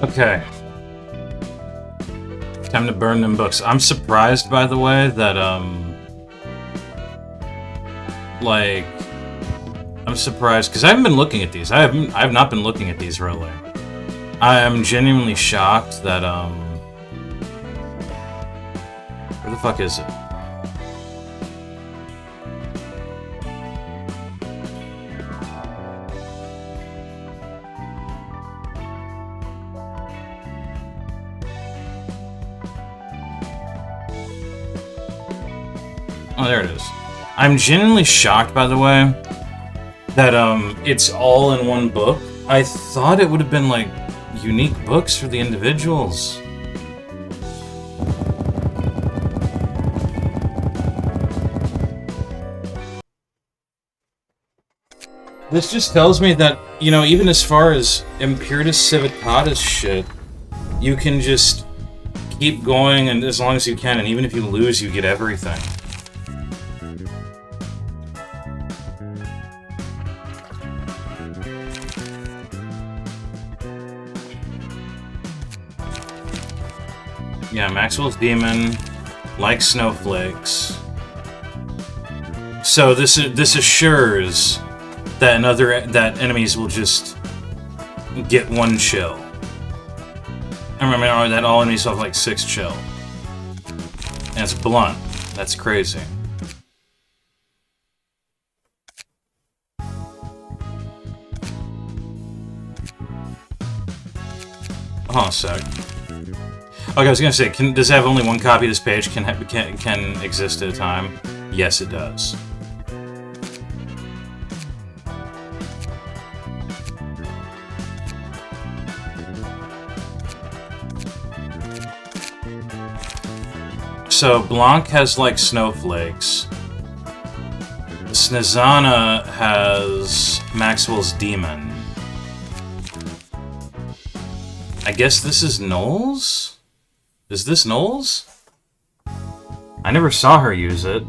Okay. Time to burn them books. I'm surprised, by the way, that, like... I'm surprised, because I haven't been looking at these. I've not been looking at these, really. I am genuinely shocked that, where the fuck is it? Oh, there it is. I'm genuinely shocked, by the way, that, it's all in one book. I thought it would have been, like, unique books for the individuals. This just tells me that, you know, even as far as Imperitus Civitatis shit, you can just keep going and as long as you can, and even if you lose, you get everything. Yeah, Maxwell's Demon, like snowflakes. So this assures that enemies will just get 1 chill. I remember that all enemies have like 6 chill. And it's blunt. That's crazy. Hold on a sec. Okay, I was gonna say, does it have only 1 copy of this page? Can exist at a time? Yes, it does. So, Blanc has, like, snowflakes. Snezana has Maxwell's Demon. I guess this is Knowles? Is this Knowles? I never saw her use it.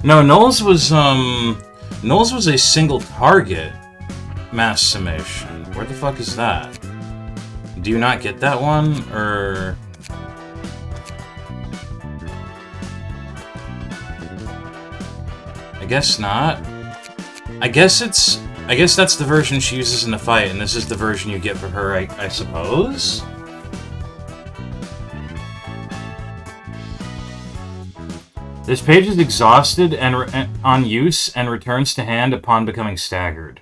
No, Knowles was a single target mass summation. Where the fuck is that? Do you not get that one, or... I guess not. I guess that's the version she uses in the fight, and this is the version you get for her, I suppose? This page is exhausted and on use and returns to hand upon becoming staggered.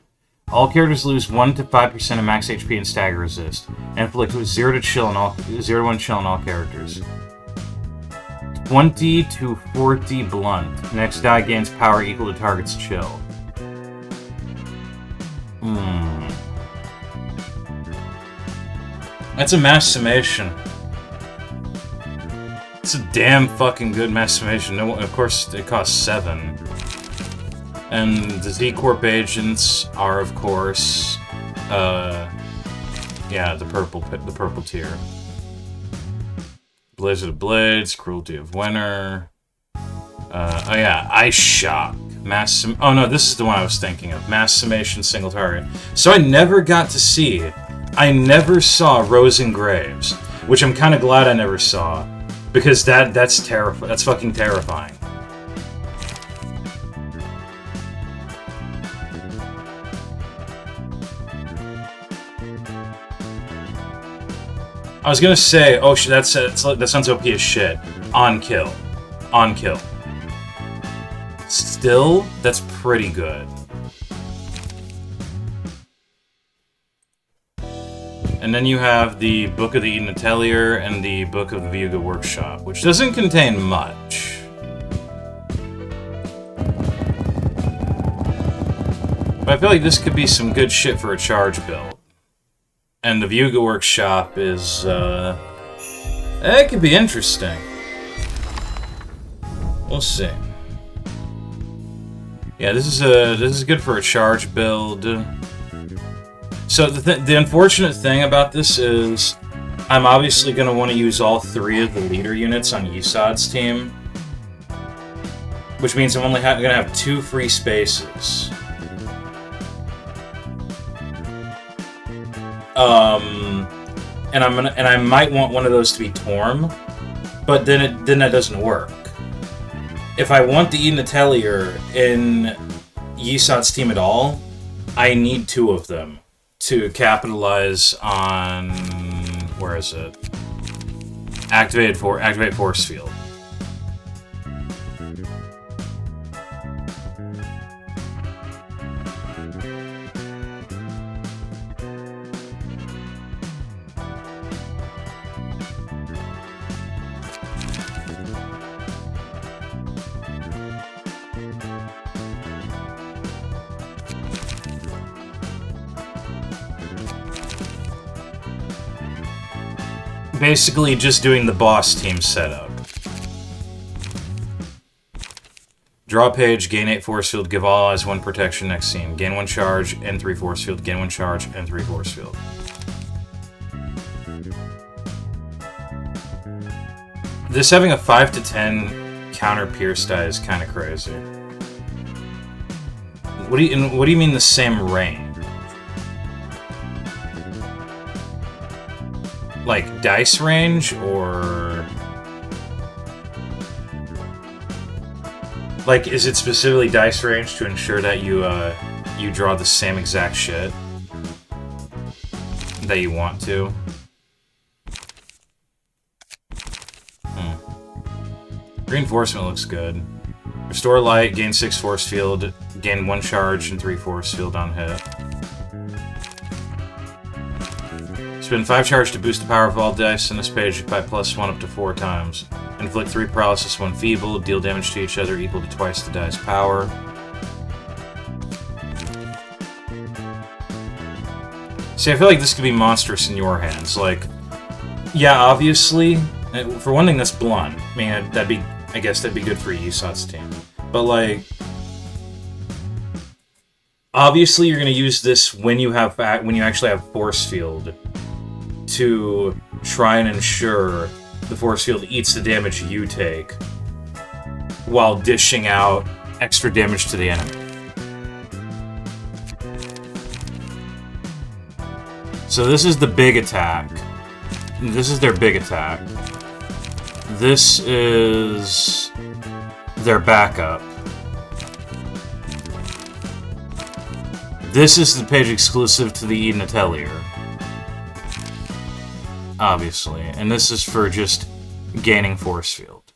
All characters lose 1 to 5% of max HP and stagger resist, and inflict 0 to 1 chill on all characters. 20 to 40 blunt. Next die gains power equal to target's chill. That's a mass summation. It's a damn fucking good mass summation. No, of course, it costs 7. And the Z-Corp agents are, of course, yeah, the purple tier. Blizzard of Blades, Cruelty of Winter. Oh yeah, Ice Shock. Oh no, this is the one I was thinking of. Mass Summation, single target. So I never saw Rose and Graves, which I'm kind of glad I never saw, because that's terrifying. That's fucking terrifying. I was gonna say, oh shit, that sounds OP as shit. On kill. Still, that's pretty good. And then you have the Book of the Eden Atelier and the Book of the Viuga Workshop, which doesn't contain much. But I feel like this could be some good shit for a charge build. And the Viuga Workshop is, it could be interesting. We'll see. Yeah, this is good for a charge build. So the unfortunate thing about this is, I'm obviously going to want to use all 3 of the leader units on Ysad's team, which means I'm only going to have 2 free spaces. And I might want one of those to be Torm, but then that doesn't work. If I want the Eden Atelier in Yisat's team at all, I need 2 of them to capitalize on, where is it? Activate Force Field. Basically just doing the boss team setup. Draw a page, gain 8 force field, give all allies 1 protection next scene. Gain 1 charge and 3 force field, gain 1 charge and 3 force field. This having a 5 to 10 counter pierce die is kind of crazy. What do you mean the same range? Like dice range, or like is it specifically dice range to ensure that you draw the same exact shit that you want to? Reinforcement looks good. Restore light, gain 6 force field, gain 1 charge and 3 force field on hit. Spend 5 charge to boost the power of all dice in this page by +1 up to 4 times. Inflict 3 paralysis, 1 feeble, deal damage to each other equal to twice the dice power. See, I feel like this could be monstrous in your hands. Like, yeah, obviously, for one thing, that's blunt. I mean, I guess that'd be good for Yisat's team. But, like, obviously you're going to use this when you actually have force field to try and ensure the force field eats the damage you take while dishing out extra damage to the enemy. So this is the big attack. This is their big attack. This is their backup. This is the page exclusive to the Eden Atelier. Obviously. And this is for just gaining force field.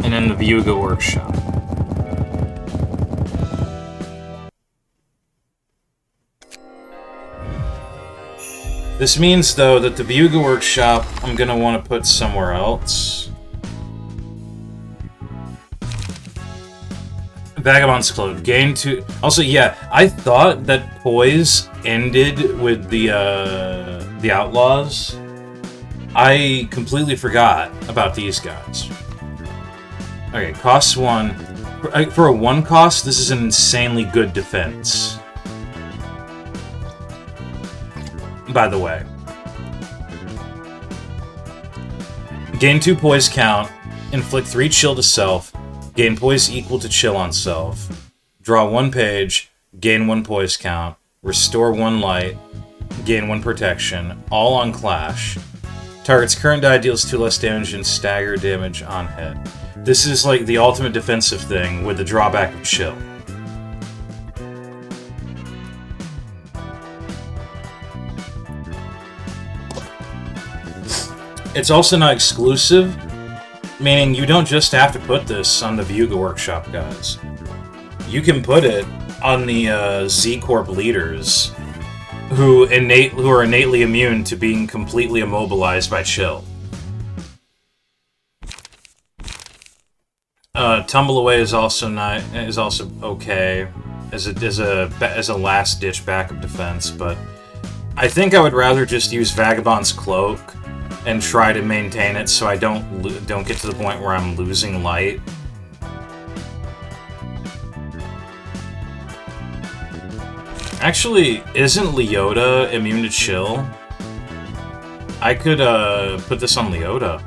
And then the Viewga Workshop. This means, though, that the Viewga Workshop I'm going to want to put somewhere else. Vagabond's Cloak. Gain 2... Also, yeah, I thought that Poise ended with the Outlaws. I completely forgot about these guys. Okay, costs 1. For a 1 cost, this is an insanely good defense. By the way. Gain 2 Poise count. Inflict 3 chill to self. Gain poise equal to chill on self. Draw 1 page. Gain 1 poise count. Restore 1 light. Gain 1 protection. All on clash. Target's current die deals 2 less damage and stagger damage on hit. This is like the ultimate defensive thing with the drawback of chill. It's also not exclusive, meaning you don't just have to put this on the Viewga Workshop guys. You can put it on the Z-Corp leaders who are innately immune to being completely immobilized by chill. Tumble Away is also okay as a last-ditch backup defense, but I think I would rather just use Vagabond's Cloak and try to maintain it so I don't get to the point where I'm losing light. Actually, isn't Leota immune to chill? I could put this on Leota.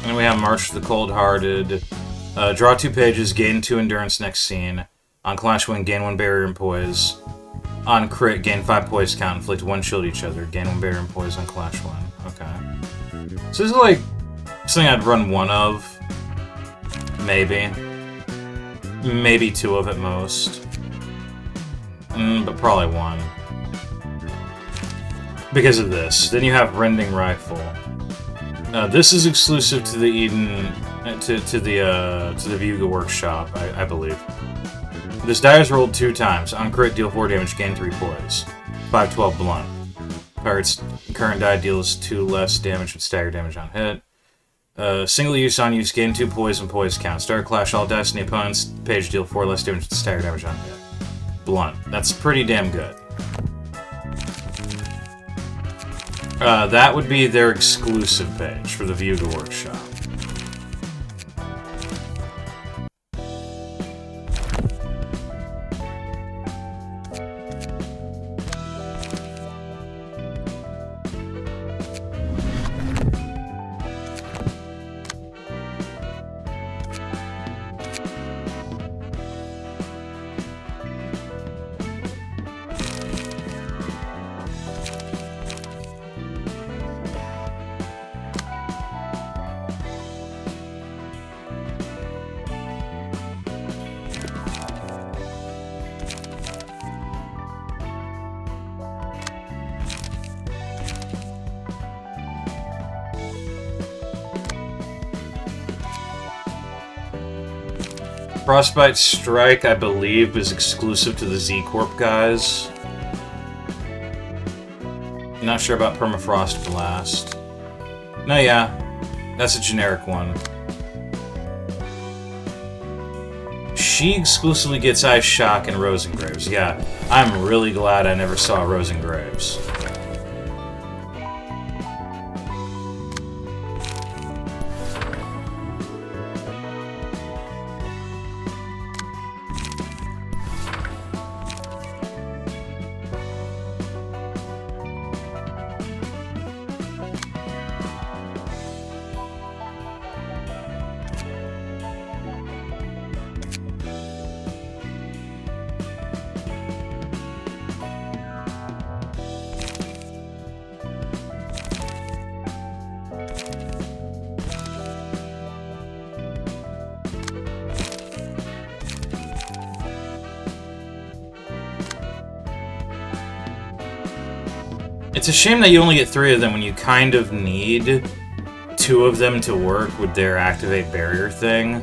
And we have March of the Cold-Hearted. Draw 2 pages, gain 2 endurance next scene. On Clash Win, gain 1 barrier and poise. On crit, gain 5 poise count, inflict 1 shield each other. Gain 1 barrier and poise on Clash Win. Okay. So this is like something I'd run 1 of. Maybe. Maybe 2 of at most. But probably 1. Because of this. Then you have Rending Rifle. This is exclusive to the Eden, to the Vuga Workshop, I believe. This die is rolled 2 times. On crit, deal 4 damage, gain 3 poise. 5/12 blunt. Target's current die deals 2 less damage with stagger damage on hit. Single use on use, gain 2 poise and poise count. Start clash, all dice in the opponent's page deal 4 less damage with stagger damage on hit. Blunt. That's pretty damn good. That would be their exclusive page for the Vuga Workshop. Frostbite Strike, I believe, is exclusive to the Z-Corp guys. Not sure about Permafrost Blast. No, yeah. That's a generic one. She exclusively gets Ice Shock and Rosengraves. Yeah, I'm really glad I never saw Rosengraves. It's a shame that you only get 3 of them when you kind of need 2 of them to work with their activate barrier thing.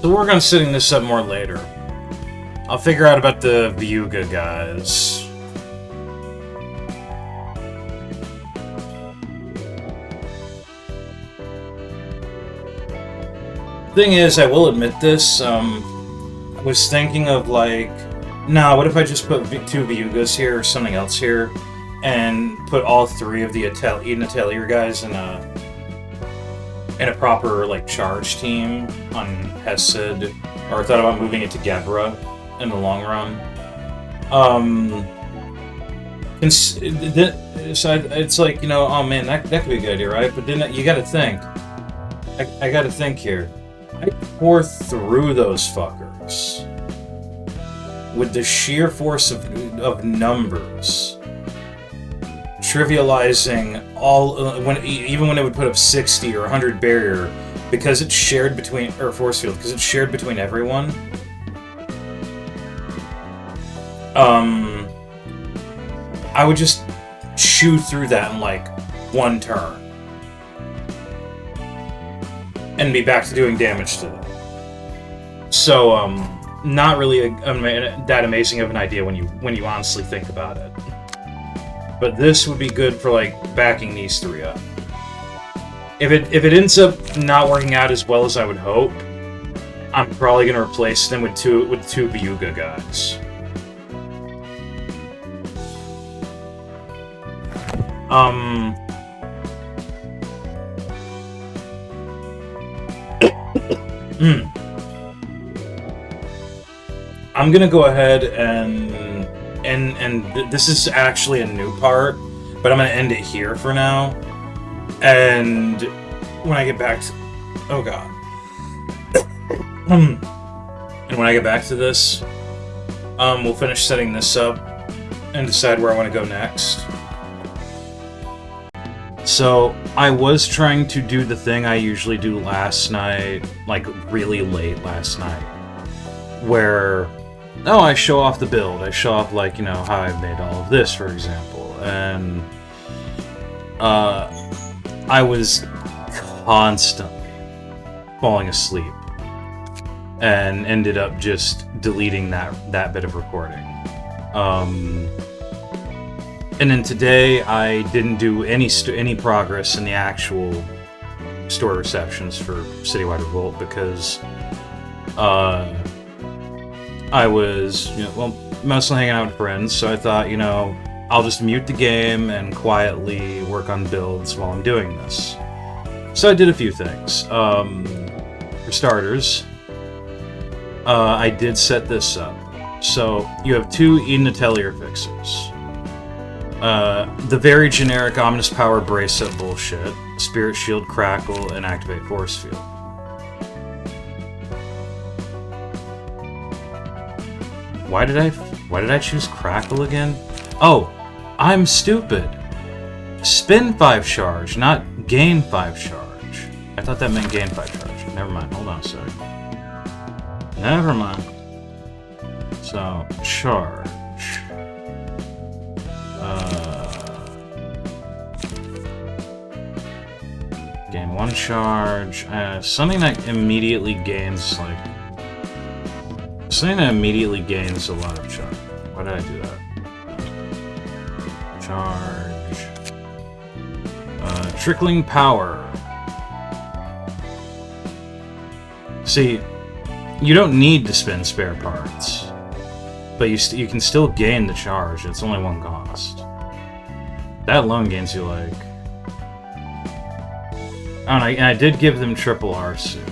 So we're gonna setting this up more later. I'll figure out about the Vuga guys. Thing is, I will admit this, I was thinking of like, nah, what if I just put 2 Vugas here or something else here, and put all 3 of the Eden Atelier guys in a proper like charge team on Hesed, or I thought about moving it to Gebra in the long run. So it's like, you know, oh man, that could be a good idea, right? But then you gotta think. I gotta think here. I pour through those fuckers with the sheer force of numbers, trivializing all even when it would put up 60 or 100 barrier, because it's shared between, or force field, because it's shared between everyone. I would just chew through that in like 1 turn and be back to doing damage to them. So not really that amazing of an idea when you honestly think about it. But this would be good for like backing these 3 up. If it ends up not working out as well as I would hope, I'm probably gonna replace them with two Vyuga guys. I'm gonna go ahead and this is actually a new part, but I'm gonna end it here for now. And when I get back to, oh god, and when I get back to this, we'll finish setting this up and decide where I want to go next. So I was trying to do the thing I usually do last night, like really late last night, where I show off the build. I show off, like, how I've made all of this, for example, and I was constantly falling asleep and ended up just deleting that bit of recording. And then today I didn't do any progress in the actual store receptions for Citywide Revolt because I was mostly hanging out with friends, so I thought, I'll just mute the game and quietly work on builds while I'm doing this. So I did a few things. For starters, I did set this up. So you have two Eden Atelier fixers. The very generic Ominous Power Brace-Up bullshit, Spirit Shield, Crackle, and Activate Force Field. Why did I choose Crackle again? Oh, I'm stupid. Spend 5 charge, not gain 5 charge. I thought that meant gain 5 charge. Never mind, hold on a sec. Never mind. So, charge. Gain 1 charge. Something that immediately gains, like... Something that immediately gains a lot of charge. Why did I do that? Charge. Trickling Power. See, you don't need to spend spare parts, but you can still gain the charge. It's only 1 cost. That alone gains you, like... Oh, and I did give them triple R-Suit,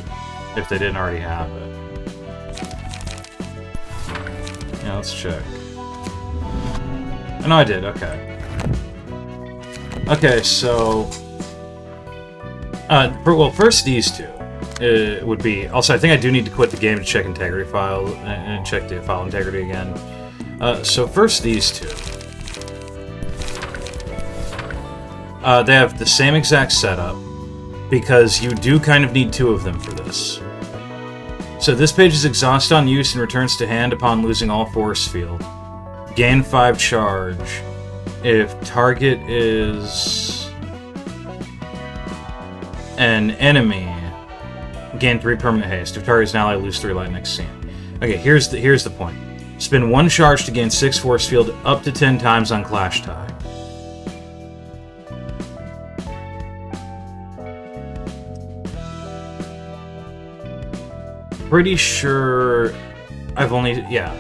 if they didn't already have it. Yeah, let's check. Oh, no, I did, okay. Okay, so... first these two. Would be... Also, I think I do need to quit the game to check integrity file, and check the file integrity again. So first these two. They have the same exact setup, because you do kind of need 2 of them for this. So this page is exhaust on use and returns to hand upon losing all force field. Gain 5 charge. If target is an enemy, gain 3 permanent haste. If target is an ally, lose 3 light next scene. Okay, here's the point. Spend 1 charge to gain 6 force field up to 10 times on Clash Tie. Pretty sure I've only... yeah.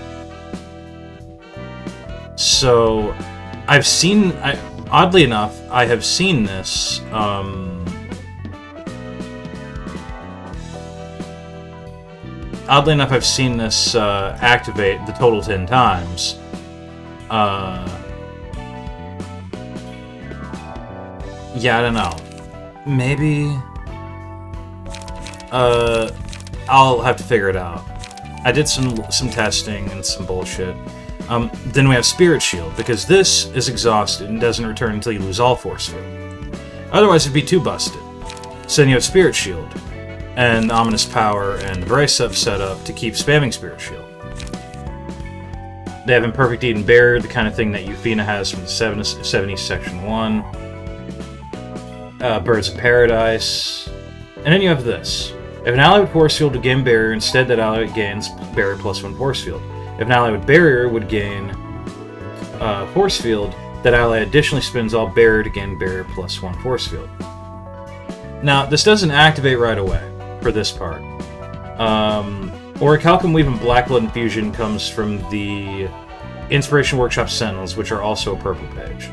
So, I've seen... oddly enough, I have seen this, Oddly enough, I've seen this activate the total 10 times. Yeah, I don't know. Maybe... I'll have to figure it out. I did some testing and some bullshit. Then we have Spirit Shield, because this is exhausted and doesn't return until you lose all force field. Otherwise, it'd be too busted. So then you have Spirit Shield, and Ominous Power and Brace-Up set up to keep spamming Spirit Shield. They have Imperfect Eden Barrier, the kind of thing that Euphina has from the 70s Section 1. Birds of Paradise. And then you have this. If an ally with Force Field would gain Barrier, instead that ally gains Barrier plus 1 Force Field. If an ally with Barrier would gain Force Field, that ally additionally spends all Barrier to gain Barrier plus 1 Force Field. Now, this doesn't activate right away for this part. Orichalcum Weave and Blackblood Infusion comes from the Inspiration Workshop Sentinels, which are also a purple page.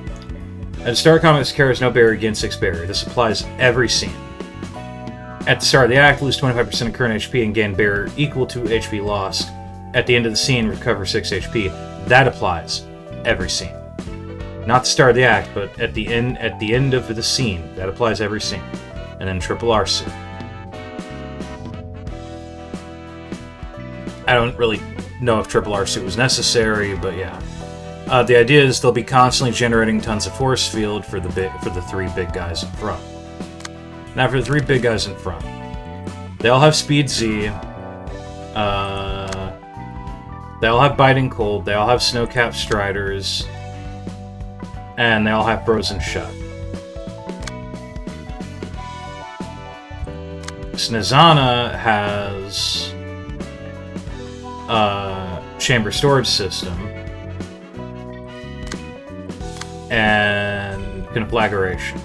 At the start of combat, this character has no barrier against 6 barrier. This applies every scene. At the start of the act, lose 25% of current HP and gain barrier equal to HP lost. At the end of the scene, recover 6 HP. That applies every scene. Not the start of the act, but at the end of the scene. That applies every scene. And then Triple RC. I don't really know if Triple RC was necessary, but yeah. The idea is they'll be constantly generating tons of force field for the 3 big guys in front. Now for the 3 big guys in front. They all have Speed Z. They all have Biting Cold. They all have Snowcap Striders. And they all have Frozen Shut. Snezana has Chamber Storage System and Conflagration.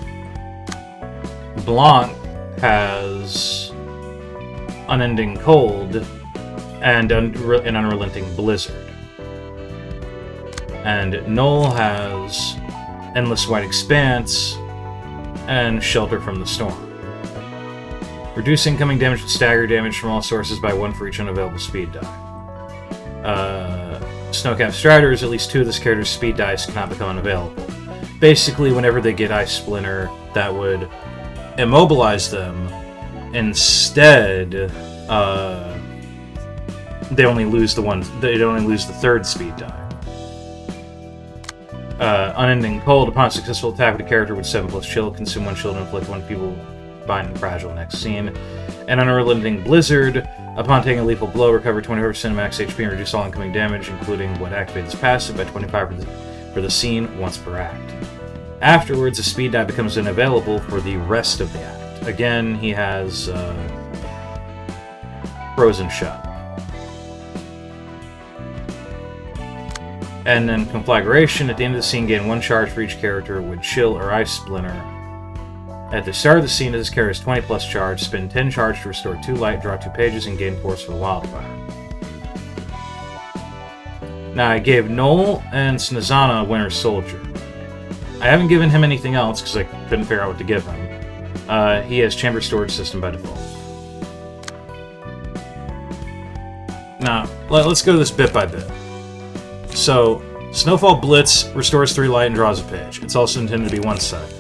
Blanc has Unending Cold and an Unrelenting Blizzard. And Null has Endless White Expanse and Shelter from the Storm. Reduce incoming damage with stagger damage from all sources by 1 for each unavailable speed die. Snowcap Striders, at least 2 of this character's speed dice cannot become unavailable. Basically, whenever they get Ice Splinter, that would immobilize them. Instead, they only lose the 3rd speed die. Unending Cold, upon successful attack with a character with 7+ chill, consume 1 shield and inflict 1 feeble, bind, and fragile next scene. And Unrelenting Blizzard, upon taking a lethal blow, recover 25% of max HP and reduce all incoming damage, including what activates passive, by 25 for the scene once per act. Afterwards, a speed die becomes unavailable for the rest of the act. Again, he has Frozen Shut. And then Conflagration, at the end of the scene, gain 1 charge for each character with Chill or Ice Splinter. At the start of the scene, this character is 20+ charge, spend 10 charge to restore 2 light, draw 2 pages, and gain force for the wildfire. Now, I gave Noel and Snezana Winter Soldier. I haven't given him anything else because I couldn't figure out what to give him. He has Chamber Storage System by default. Now, let's go this bit by bit. So, Snowfall Blitz restores 3 light and draws a page. It's also intended to be one-sided.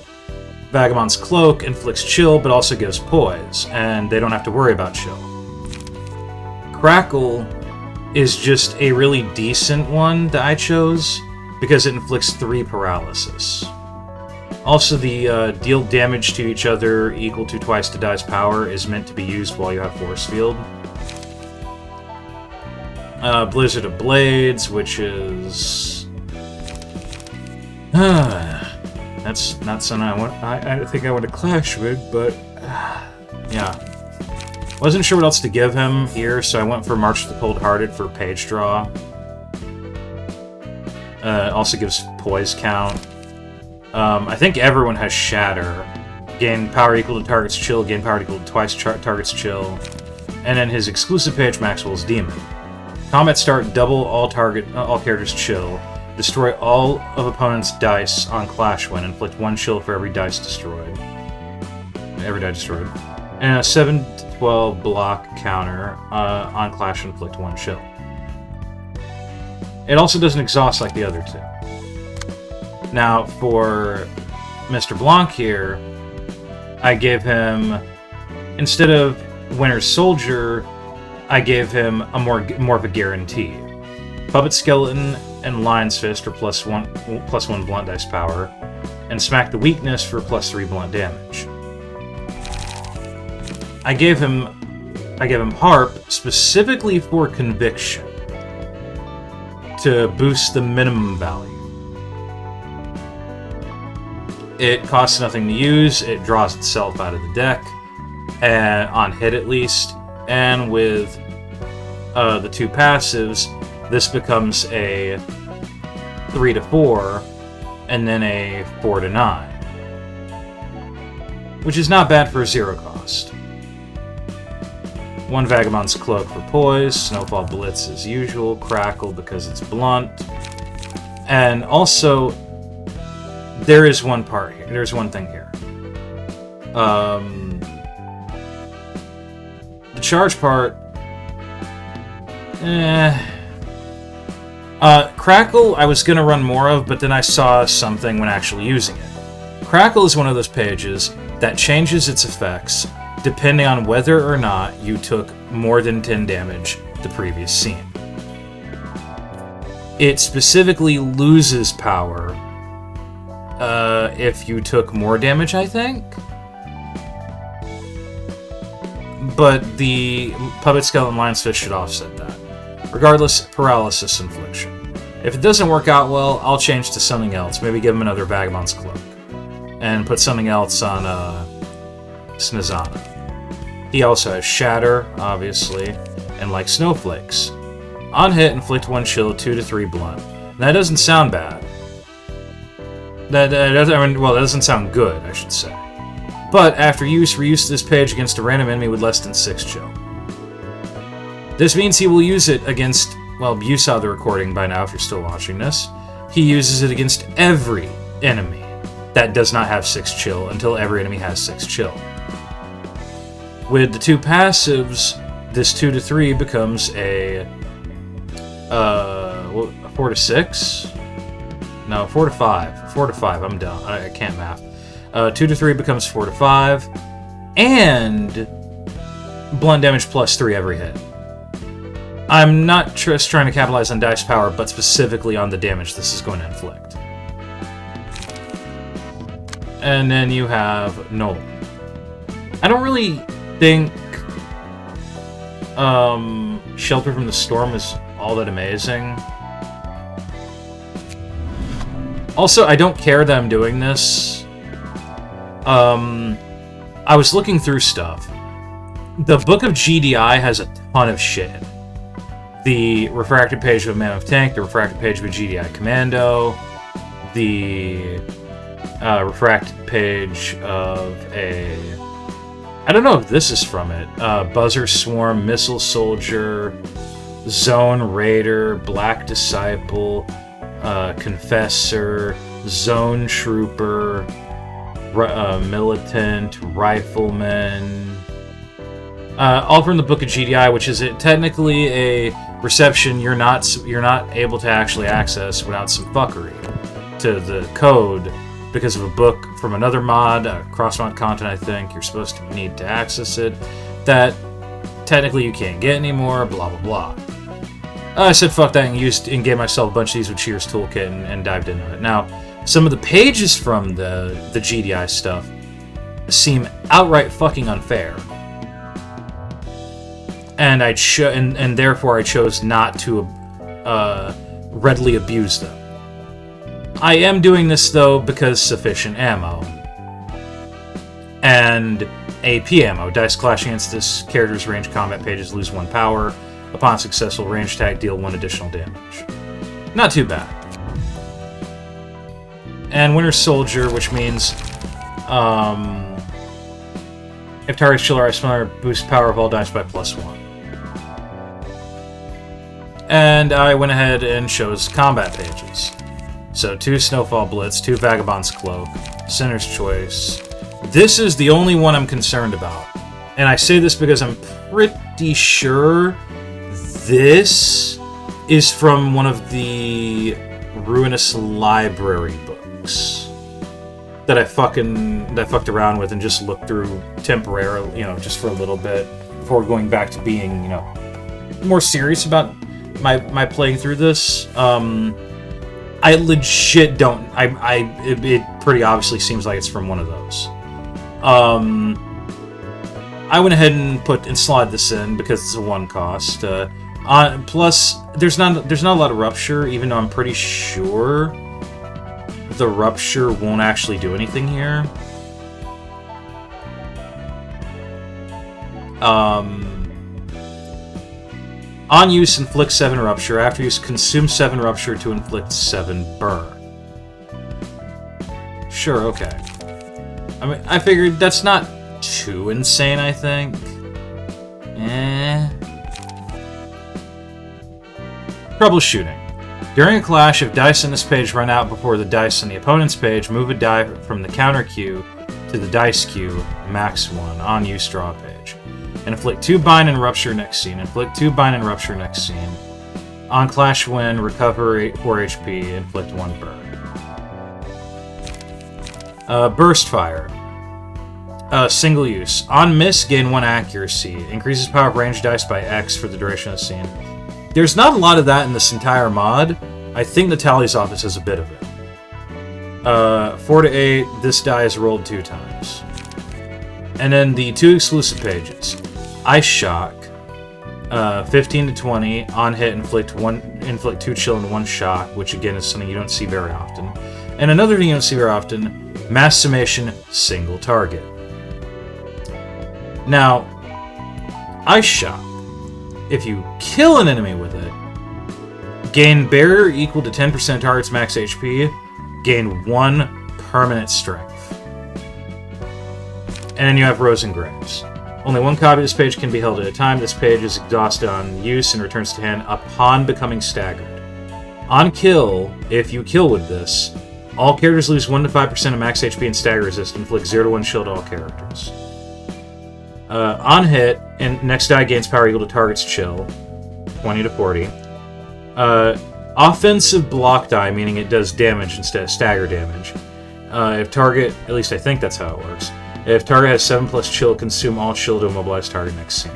Vagabond's Cloak inflicts chill, but also gives poise, and they don't have to worry about chill. Crackle is just a really decent one that I chose, because it inflicts 3 paralysis. Also, the deal damage to each other equal to twice the die's power is meant to be used while you have Force Field. Blizzard of Blades, which is... that's not something I think I want to clash with, but... yeah. Wasn't sure what else to give him here, so I went for March of the Cold-Hearted for page draw. Also gives poise count. I think everyone has Shatter. Gain power equal to target's chill, gain power equal to twice target's chill. And then his exclusive page, Maxwell's Demon. Combat start, double all characters' chill. Destroy all of opponent's dice on Clash Win. Inflict 1 chill for every dice destroyed. Every die destroyed. And a 7-12 block counter on Clash, inflict 1 chill. It also doesn't exhaust like the other 2. Now, for Mr. Blanc here, I gave him, instead of Winter Soldier, I gave him a more of a guarantee. Puppet Skeleton and Lion's Fist for +1 blunt dice power, and Smack the Weakness for +3 blunt damage. I gave him Harp specifically for Conviction, to boost the minimum value. It costs nothing to use, it draws itself out of the deck, on hit at least, and with the 2 passives, this becomes a 3-4, and then a 4-9. which is not bad for a 0 cost. 1 Vagabond's Cloak for poise, Snowfall Blitz as usual, Crackle because it's blunt. And also, there is one part here. There's one thing here. The charge part... Crackle I was gonna run more of, but then I saw something when actually using it. Crackle is one of those pages that changes its effects depending on whether or not you took more than 10 damage the previous scene. It specifically loses power if you took more damage, I think. But the Puppet Skeleton Lion's Fist should offset that. Regardless, paralysis infliction. If it doesn't work out well, I'll change to something else. Maybe give him another Vagabond's Cloak. And put something else on Snezana. He also has Shatter, obviously, and like Snowflakes. On hit, inflict 1 chill, 2 to 3 blunt. That doesn't sound bad. That doesn't sound good, I should say. But after use, reuse this page against a random enemy with less than 6 chill. This means he will use it against, well, you saw the recording by now if you're still watching this. He uses it against every enemy that does not have 6 chill until every enemy has 6 chill. With the 2 passives, this 2 to 3 becomes a 4 to 6? No, 4 to 5. 4 to 5, I'm done. I can't math. 2 to 3 becomes 4 to 5, and blunt damage plus 3 every hit. I'm not just trying to capitalize on dice power, but specifically on the damage this is going to inflict. And then you have Noel. I don't really think Shelter from the Storm is all that amazing. Also, I don't care that I'm doing this. I was looking through stuff. The Book of GDI has a ton of shit. The refracted page of a Mammoth Tank, the refracted page of a GDI Commando, the refracted page of a... I don't know if this is from it. Buzzer Swarm, Missile Soldier, Zone Raider, Black Disciple, Confessor, Zone Trooper, Militant, Rifleman, all from the Book of GDI, which is technically a reception you're not able to actually access without some fuckery to the code because of a book from another mod, cross-mod content. I think you're supposed to need to access it. That technically you can't get anymore. Blah blah blah. I said fuck that and gave myself a bunch of these with Cheers Toolkit and dived into it. Now, some of the pages from the GDI stuff seem outright fucking unfair. And and therefore I chose not to readily abuse them. I am doing this though because sufficient ammo. And AP ammo. Dice clashing against this character's range combat pages lose 1 power. Upon successful range attack, deal 1 additional damage. Not too bad. And Winter Soldier, which means if target's chill or similar, boost power of all dice by +1. And I went ahead and chose combat pages. So 2 Snowfall Blitz, 2 Vagabond's Cloak, Sinner's Choice. This is the only one I'm concerned about. And I say this because I'm pretty sure this is from one of the Ruinous Library books that I fucked around with and just looked through temporarily, just for a little bit before going back to being, more serious about my playing through this. I legit don't. It pretty obviously seems like it's from one of those. I went ahead and slotted this in because it's a 1 cost. Plus, there's not a lot of Rupture, even though I'm pretty sure the Rupture won't actually do anything here. On use, inflict 7 Rupture. After use, consume 7 Rupture to inflict 7 Burn. Sure, okay. I mean, I figured that's not too insane, I think. Troubleshooting. During a clash, if dice on this page run out before the dice on the opponent's page, move a die from the counter queue to the dice queue, max 1, on use draw page. And inflict 2 bind and rupture next scene. Inflict 2 bind and rupture next scene. On clash win, recover 4 HP, inflict 1 burn. Burst fire. Single use. On miss, gain 1 accuracy. Increases power of ranged dice by X for the duration of the scene. There's not a lot of that in this entire mod. I think the Tally's Office has a bit of it. 4 to 8, this die is rolled 2 times. And then the 2 exclusive pages. Ice Shock. 15 to 20, on hit, inflict 2 chill in 1 shot, which again is something you don't see very often. And another thing you don't see very often, mass summation, single target. Now, Ice Shock. If you kill an enemy with it, gain barrier equal to 10% target's max HP, gain 1 permanent strength. And then you have Rose and Graves. Only 1 copy of this page can be held at a time. This page is exhausted on use and returns to hand upon becoming staggered. On kill, if you kill with this, all characters lose 1 to 5% of max HP and stagger resist, inflict 0 to 1 shield to all characters. On hit, and next die gains power equal to target's chill, 20 to 40. Offensive block die, meaning it does damage instead of stagger damage. If target, at least I think that's how it works. If target has 7 plus chill, consume all chill to immobilize target next scene.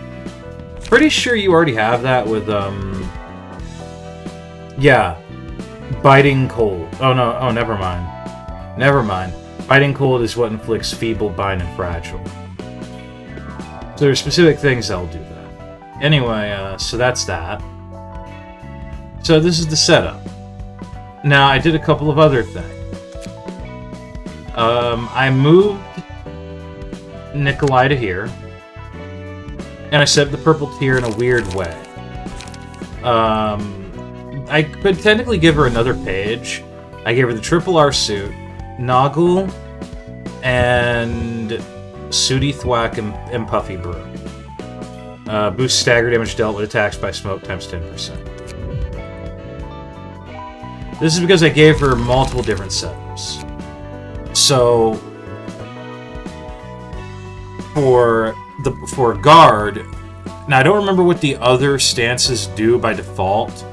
Pretty sure you already have that with, yeah. Biting Cold. Oh no, oh, never mind. Never mind. Biting Cold is what inflicts Feeble, Bind, and Fragile. So there are specific things that'll do that. Anyway, so that's that. So this is the setup. Now, I did a couple of other things. I moved Nikolai to here, and I set up the purple tier in a weird way. I could technically give her another page. I gave her the triple R suit, Noggle, and Sooty Thwack and Puffy Brew. Boost stagger damage dealt with attacks by smoke times 10%. This is because I gave her multiple different setups. So for guard, now I don't remember what the other stances do by default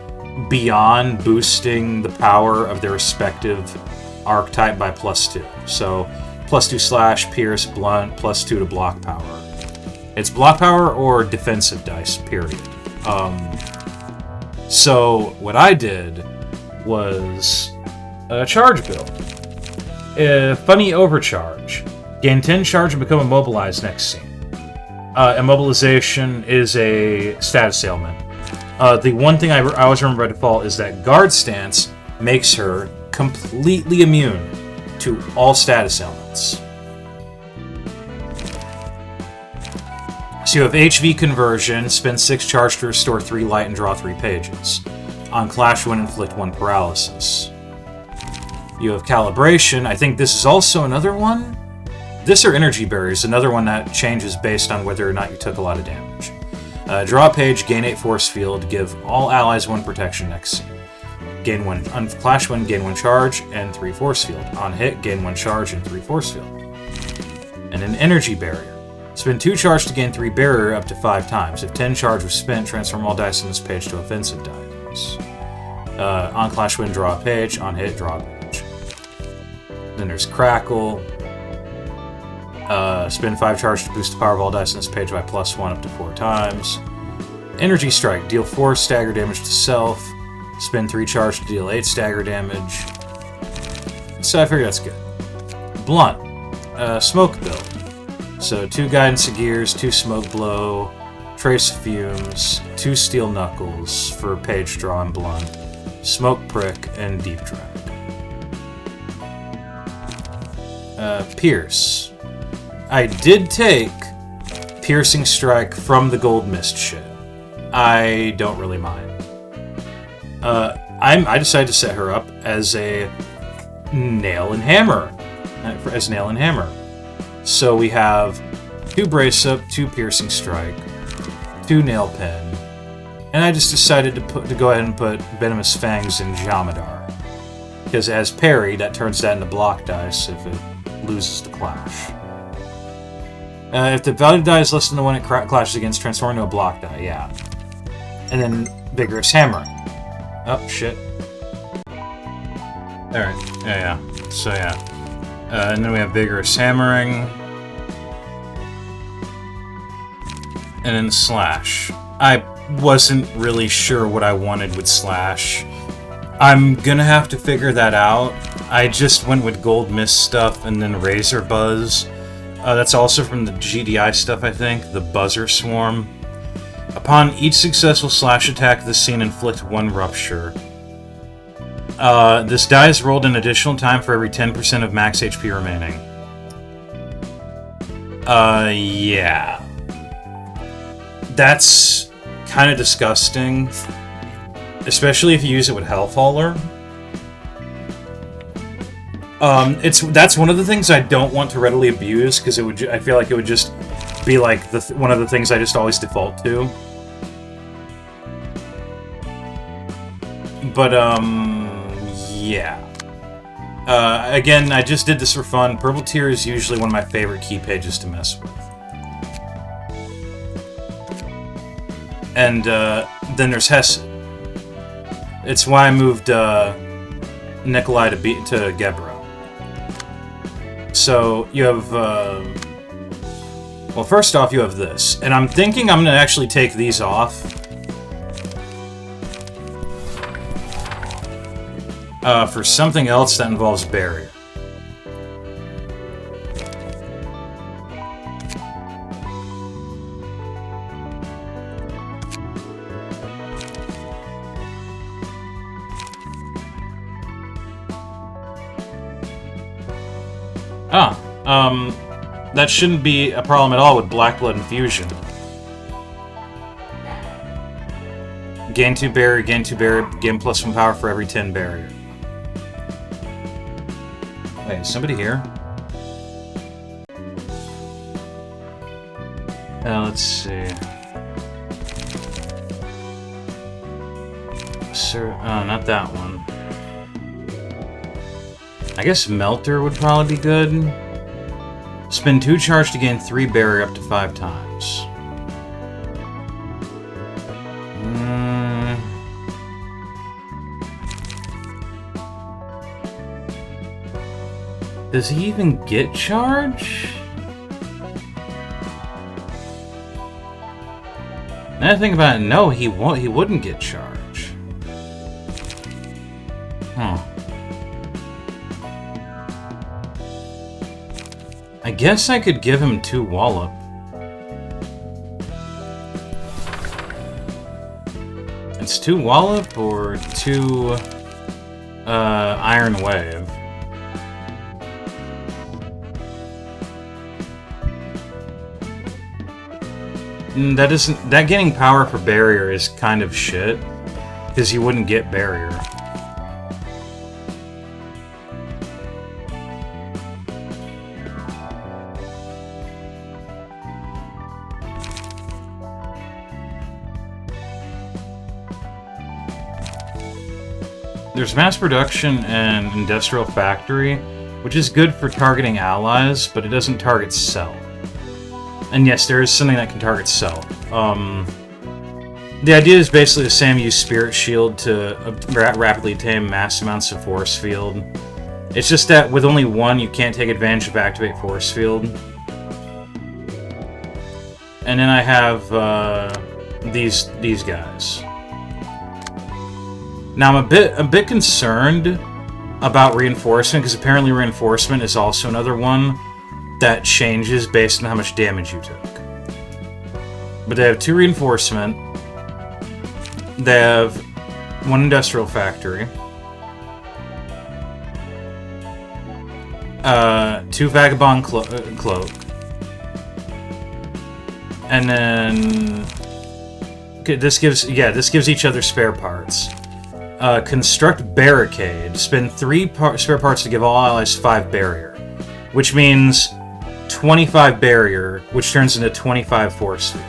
beyond boosting the power of their respective archetype by +2. So +2 slash, pierce, blunt, +2 to block power. It's block power or defensive dice, period. So what I did was a charge build. Funny overcharge. Gain 10 charge and become immobilized next scene. Immobilization is a status ailment. The one thing I always remember by default is that guard stance makes her completely immune to all status ailments. So you have HV conversion, spend 6 charge to restore 3 light and draw 3 pages. On clash win, inflict 1 paralysis. You have calibration. I think this is also another one. This or energy barriers, another one that changes based on whether or not you took a lot of damage. Draw a page, gain 8 force field, give all allies 1 protection next scene. Gain 1 on clash win, gain 1 charge and 3 force field. On hit, gain 1 charge and 3 force field. And an energy barrier. Spend 2 charge to gain 3 barrier up to 5 times. If 10 charge was spent, transform all dice on this page to offensive dice. On clash win, draw a page. On hit, draw a page. Then there's crackle. Spend 5 charge to boost the power of all dice on this page by +1 up to 4 times. Energy strike. Deal 4 stagger damage to self. Spend 3 charge to deal 8 stagger damage. So I figure that's good. Blunt. Smoke build. So 2 guidance of gears, 2 smoke blow, trace fumes, 2 steel knuckles for page draw and blunt, smoke prick, and deep drag. Pierce. I did take piercing strike from the gold mist shit. I don't really mind. I decided to set her up as a nail and hammer. So we have 2 Brace Up, 2 Piercing Strike, 2 Nail Pen, and I just decided to go ahead and put Venomous Fangs in Jamadar. Because as parry, that turns that into block dice if it loses the clash. If the value of the die is less than the one it clashes against, transform into a block die, yeah. And then Vigorous Hammering. Oh, shit. Alright, yeah. So, yeah. And then we have Vigorous Hammering. And then Slash. I wasn't really sure what I wanted with Slash. I'm gonna have to figure that out. I just went with Gold Mist stuff and then Razor Buzz. That's also from the GDI stuff, I think. The Buzzer Swarm. Upon each successful Slash attack, this scene inflict 1 Rupture. This die is rolled an additional time for every 10% of max HP remaining. Yeah. That's kind of disgusting. Especially if you use it with Hellfaller. That's one of the things I don't want to readily abuse, because I feel like it would just be like one of the things I just always default to. But, yeah. Again, I just did this for fun. Purple Tear is usually one of my favorite key pages to mess with. And, then there's Hesed. It's why I moved, Nikolai to Gebra. So, you have, well, first off, you have this. And I'm thinking I'm gonna actually take these off. For something else that involves barrier. That shouldn't be a problem at all with Black Blood Infusion. Gain 2 barrier, gain 2 barrier, gain +1 power for every 10 barrier. Wait, is somebody here? Let's see. Sir, not that one. I guess Melter would probably be good. Spend 2 charge to gain 3 barrier up to 5 times. Does he even get charge? Now I think about it, no, he won't. He wouldn't get charge. Huh. I guess I could give him 2 Wallop. It's 2 Wallop or 2 Iron Wave. That getting power for barrier is kind of shit, because you wouldn't get barrier. There's mass production and industrial factory, which is good for targeting allies, but it doesn't target self. And yes, there is something that can target self. The idea is basically the same. Use Spirit Shield to rapidly tame mass amounts of Force Field. It's just that with only one, you can't take advantage of Activate Force Field. And then I have these guys. Now I'm a bit concerned about Reinforcement, because apparently Reinforcement is also another one that changes based on how much damage you took. But they have 2 Reinforcement. They have 1 Industrial Factory. 2 Vagabond Cloak. And then... okay, this gives each other spare parts. Construct Barricade. Spend 3 spare parts to give all allies 5 barrier. Which means 25 barrier, which turns into 25 force field.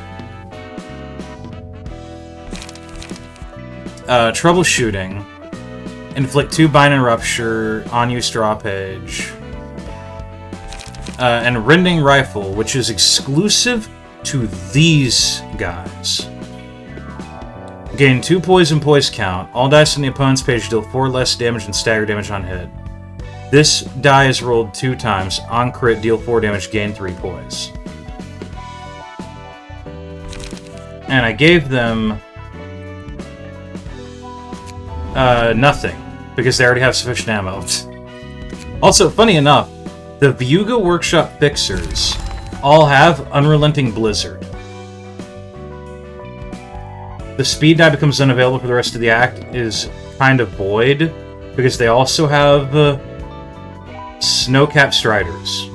Troubleshooting. Inflict 2 bind and rupture on use draw page. And rending rifle, which is exclusive to these guys. Gain 2 poison count. All dice on the opponent's page deal 4 less damage and stagger damage on hit. This die is rolled 2 times. On crit, deal 4 damage, gain 3 poise. And I gave them nothing, because they already have sufficient ammo. Also, funny enough, the Viuga Workshop Fixers all have Unrelenting Blizzard. The speed die becomes unavailable for the rest of the act is kind of void, because they also have Snowcap Striders.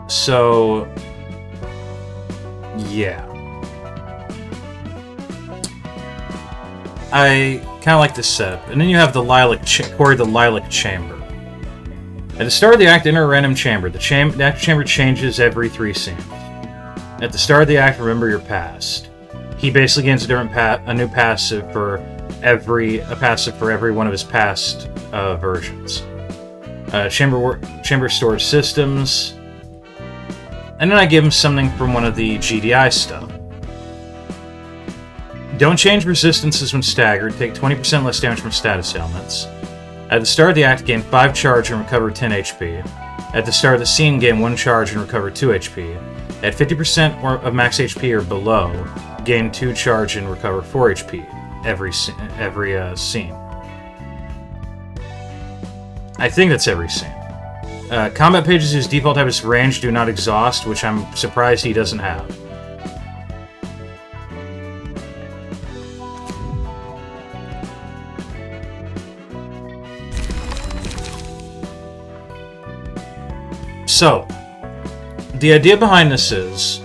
So, yeah. I kind of like this setup. And then you have the Quarry the Lilac Chamber. At the start of the act, enter a random chamber. The active chamber changes every 3 scenes. At the start of the act, remember your past. He basically gains a new passive for every one of his past versions. Chamber storage systems. And then I give him something from one of the GDI stuff. Don't change resistances when staggered. Take 20% less damage from status ailments. At the start of the act, gain 5 charge and recover 10 HP. At the start of the scene, gain 1 charge and recover 2 HP. At 50% of max HP or below, gain 2 charge and recover 4 HP every scene. I think that's every scene. Combat pages whose default type is range do not exhaust, which I'm surprised he doesn't have. So, the idea behind this is...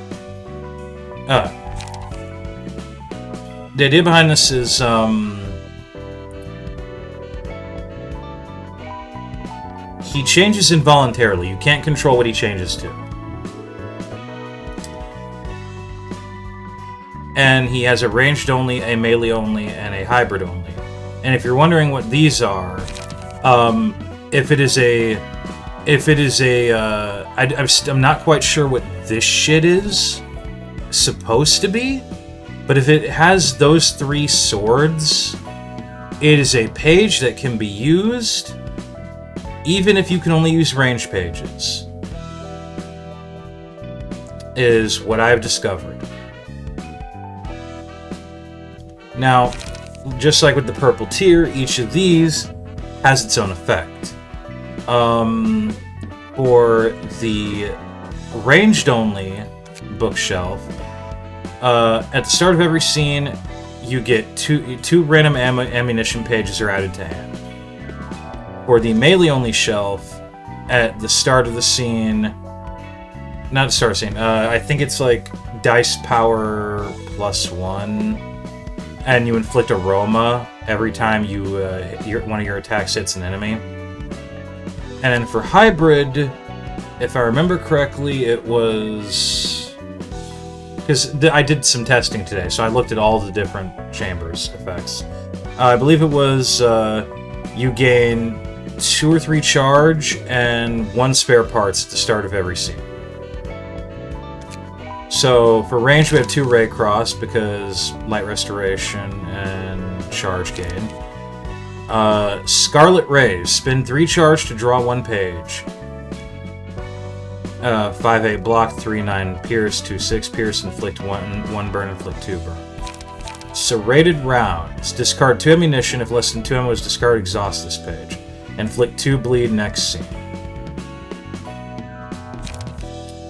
he changes involuntarily. You can't control what he changes to. And he has a ranged only, a melee only, and a hybrid only. And if you're wondering what these are, I'm not quite sure what this shit is supposed to be, but if it has those 3 swords, it is a page that can be used even if you can only use range pages, is what I've discovered. Now, just like with the purple tier, each of these has its own effect. For the ranged only bookshelf, at the start of every scene, you get two random ammunition pages are added to hand. For the melee only shelf, at the start of the scene, not the start of the scene, I think it's like dice power +1, and you inflict aroma every time one of your attacks hits an enemy. And then for hybrid, if I remember correctly, it was... because I did some testing today, so I looked at all the different chambers effects. I believe it was you gain 2 or 3 charge and 1 spare parts at the start of every scene. So for range, we have 2 Ray Cross because light restoration and charge gain. Scarlet Rays. Spend 3 charge to draw 1 page. 5-8 block, 3-9 pierce, 2-6 pierce, inflict 1 burn, inflict 2 burn. Serrated Rounds. Discard 2 ammunition. If less than 2 ammo is discarded, exhaust this page. Inflict 2 bleed next scene.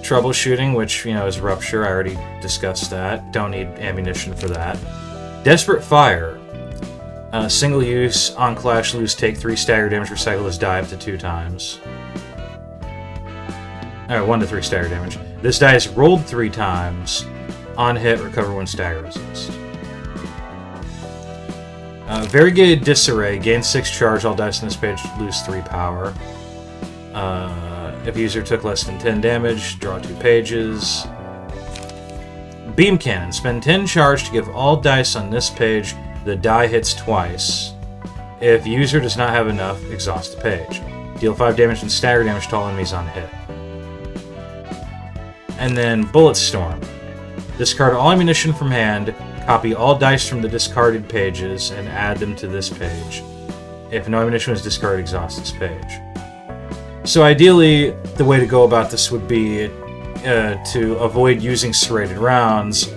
Troubleshooting, which, is rupture. I already discussed that. Don't need ammunition for that. Desperate Fire. Single use, on clash, lose, take 3 stagger damage, recycle this die up to 2 times. Alright, 1 to 3 stagger damage. This die is rolled 3 times. On hit, recover 1 stagger resist. Very good disarray. Gain 6 charge. All dice on this page lose 3 power. If user took less than 10 damage, draw 2 pages. Beam Cannon. Spend 10 charge to give all dice on this page the die hits twice. If user does not have enough, exhaust the page. Deal 5 damage and stagger damage to all enemies on hit. And then Bullet Storm. Discard all ammunition from hand, copy all dice from the discarded pages, and add them to this page. If no ammunition was discarded, exhaust this page. So ideally, the way to go about this would be to avoid using serrated rounds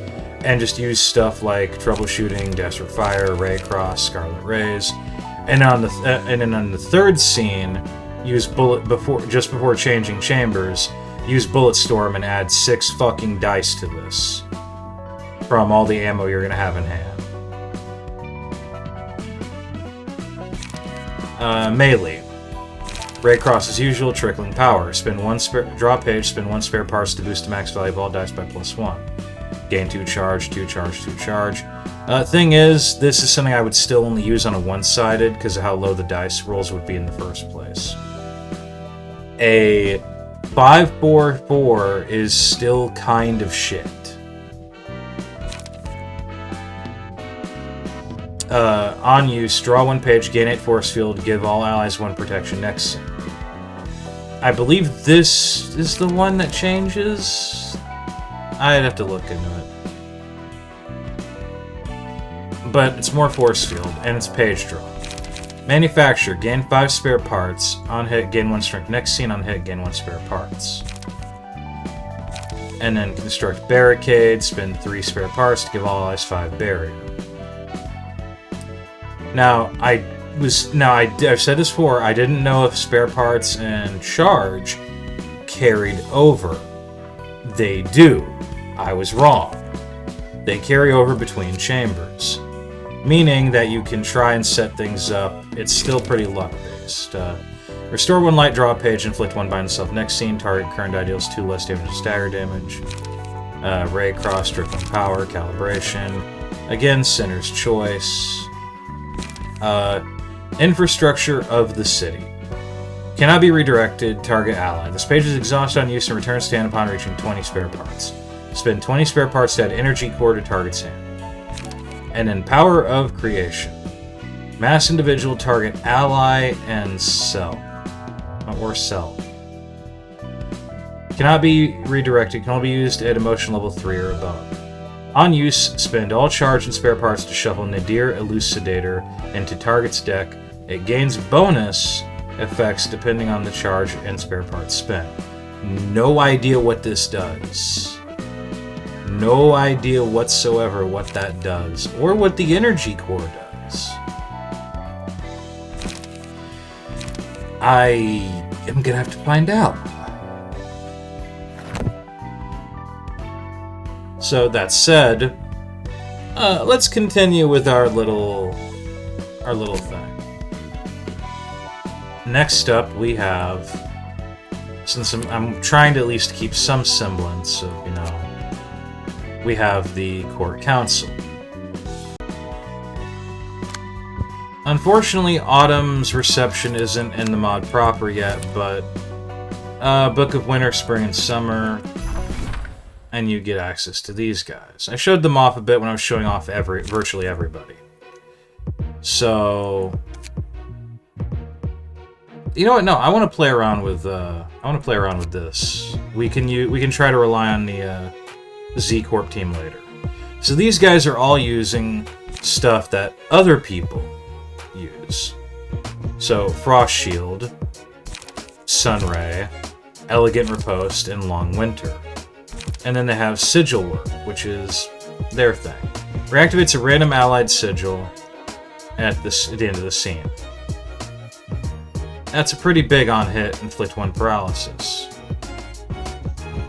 and just use stuff like troubleshooting, desperate fire, ray cross, scarlet rays, and then on the third scene, use just before changing chambers, use Bullet Storm and add 6 fucking dice to this from all the ammo you're gonna have in hand. Melee. Raycross as usual, trickling power. Draw a page, spend 1 spare parts to boost the max value of all dice by +1. Gain 2 charge, 2 charge, 2 charge. Thing is, this is something I would still only use on a one-sided because of how low the dice rolls would be in the first place. A 5-4-4 is still kind of shit. On use, draw 1 page, gain 8 force field, give all allies 1 protection next scene. I believe this is the one that changes. I'd have to look into it. But it's more force field, and it's page draw. Manufacture, gain 5 spare parts. On hit, gain 1 strength. Next scene, on hit, gain 1 spare parts. And then construct barricade, spend 3 spare parts to give all allies 5 barrier. Now, I've said this before, I didn't know if spare parts and charge carried over. They do. I was wrong. They carry over between chambers, meaning that you can try and set things up. It's still pretty luck-based. Restore 1 light, draw a page, inflict 1 bind self. Next scene, target current die deals 2 less damage and stagger damage. Ray cross, trickling power, calibration. Again, Sinner's Choice. Infrastructure of the city. Cannot be redirected, target ally. This page is exhausted on use and returns to hand upon reaching 20 spare parts. Spend 20 spare parts to add energy core to target's hand. And then Power of Creation. Mass individual, target ally, and cell. Or cell. Cannot be redirected, can only be used at emotion level 3 or above. On use, spend all charge and spare parts to shuffle Nadir Elucidator into target's deck. It gains bonus effects depending on the charge and spare parts spent. No idea what this does. No idea whatsoever what that does, or what the energy core does. I am gonna have to find out. So that said, let's continue with our little thing. Next up, we have, since I'm trying to at least keep some semblance of, we have the Court Council. Unfortunately, Autumn's reception isn't in the mod proper yet, but Book of Winter, Spring, and Summer, and you get access to these guys. I showed them off a bit when I was showing off virtually everybody. So, you know what? No, I want to play around with this. We can try to rely on the Z Corp team later. So these guys are all using stuff that other people use. So Frost Shield, Sunray, Elegant Riposte, and Long Winter. And then they have Sigil Work, which is their thing. Reactivates a random allied sigil at the end of the scene. That's a pretty big on hit, inflict 1 paralysis.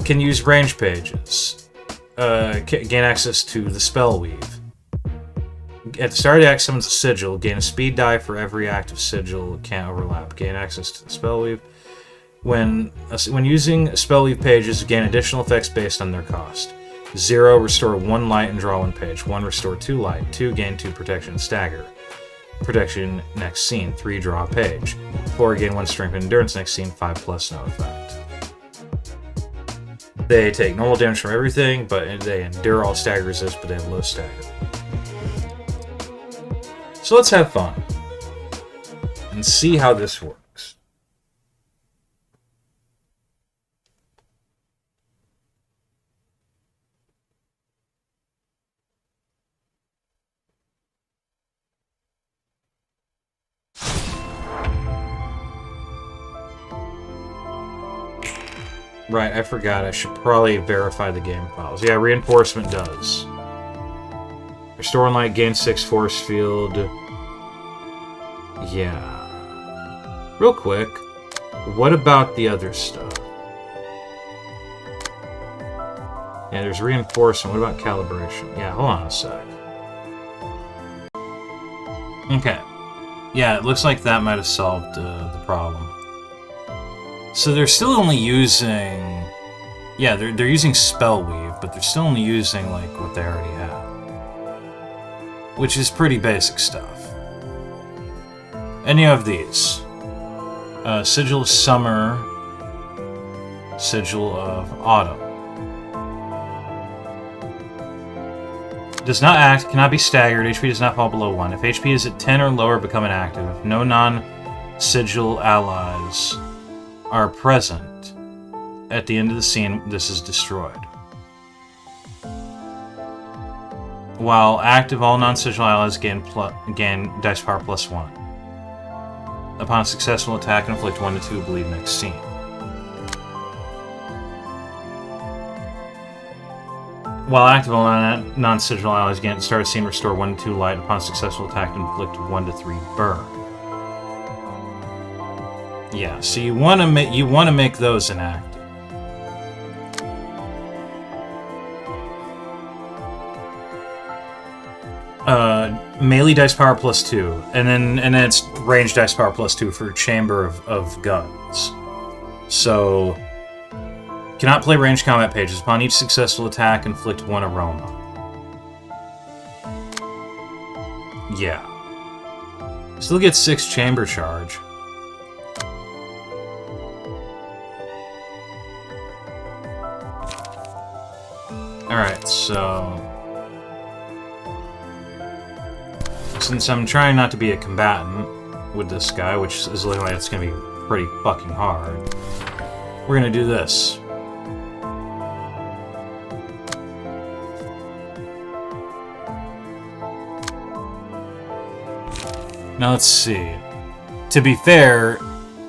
Can use range pages. Gain access to the Spell Weave. At the start of the act, summons a sigil. Gain a speed die for every active sigil. Can't overlap. Gain access to the Spell Weave. When using Spell Weave pages, gain additional effects based on their cost. 0, restore 1 light and draw 1 page. 1, restore 2 light. 2, gain 2 protection and stagger. protection next scene, 3 draw a page. 4 gain 1 strength and endurance next scene, 5+ no effect. They take normal damage from everything, but they endure all stagger resist, but they have low stagger. So let's have fun and see how this works. Right, I forgot. I should probably verify the game files. Yeah, reinforcement does. Restore and light, gain 6 force field. Yeah. Real quick, what about the other stuff? Yeah, there's reinforcement. What about calibration? Yeah, hold on a sec. Okay. Yeah, it looks like that might have solved the problem. So they're still only using... Yeah, they're using Spell Weave, but they're still only using, like, what they already have. Which is pretty basic stuff. Any of these. Sigil of Summer. Sigil of Autumn. Does not act, cannot be staggered, HP does not fall below 1. If HP is at 10 or lower, become inactive. If no non-sigil allies are present at the end of the scene, this is destroyed. While active, all non-sigil allies gain dice power +1. Upon a successful attack, inflict 1 to 2 bleed next scene. While active, all non-sigil allies gain start a scene, restore 1 to 2 light. Upon a successful attack, inflict 1 to 3 burn. Yeah, so you want to make those inactive. Melee dice power +2, and then it's range dice power +2 for Chamber of Guns. So cannot play ranged combat pages. Upon each successful attack, inflict 1 aroma. Yeah. Still gets 6 chamber charge. Alright, so... Since I'm trying not to be a combatant with this guy, which is looking like it's going to be pretty fucking hard, we're going to do this. Now let's see. To be fair,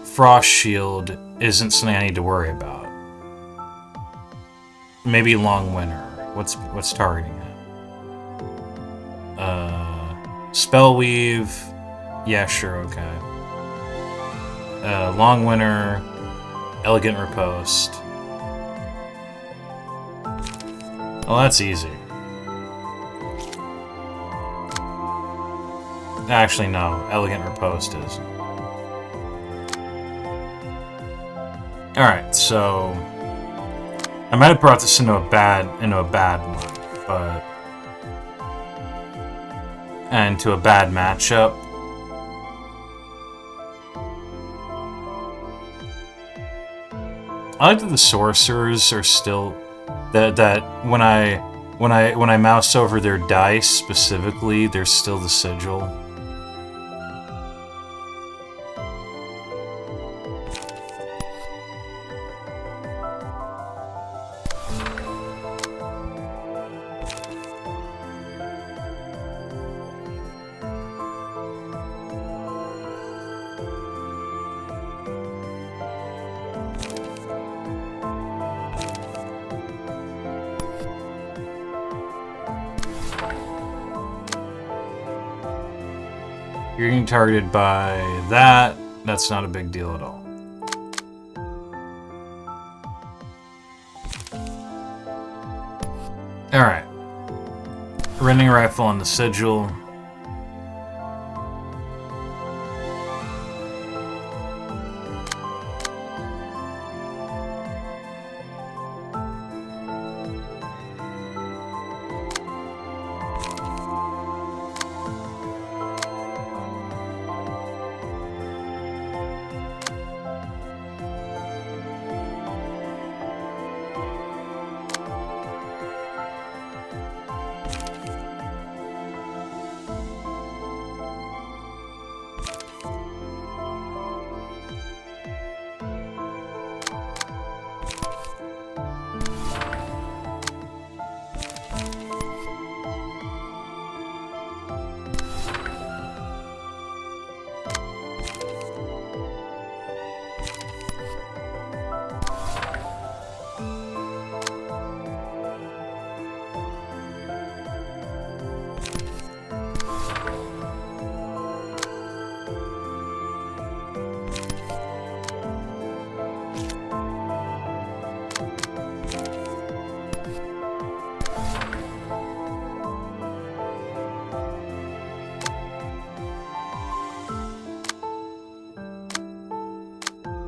Frost Shield isn't something I need to worry about. Maybe Long Winter. What's targeting it? Spell Weave. Yeah, sure, okay. Long Winter. Elegant Riposte. Well, that's easy. Actually, no. Elegant Riposte is. Alright, so... I might have brought this into a bad one, but... And to a bad matchup. I like that the sorcerers are still... That when I mouse over their dice specifically, there's still the sigil. You're getting targeted by that. That's not a big deal at all. Alright. Rending Rifle on the Sigil.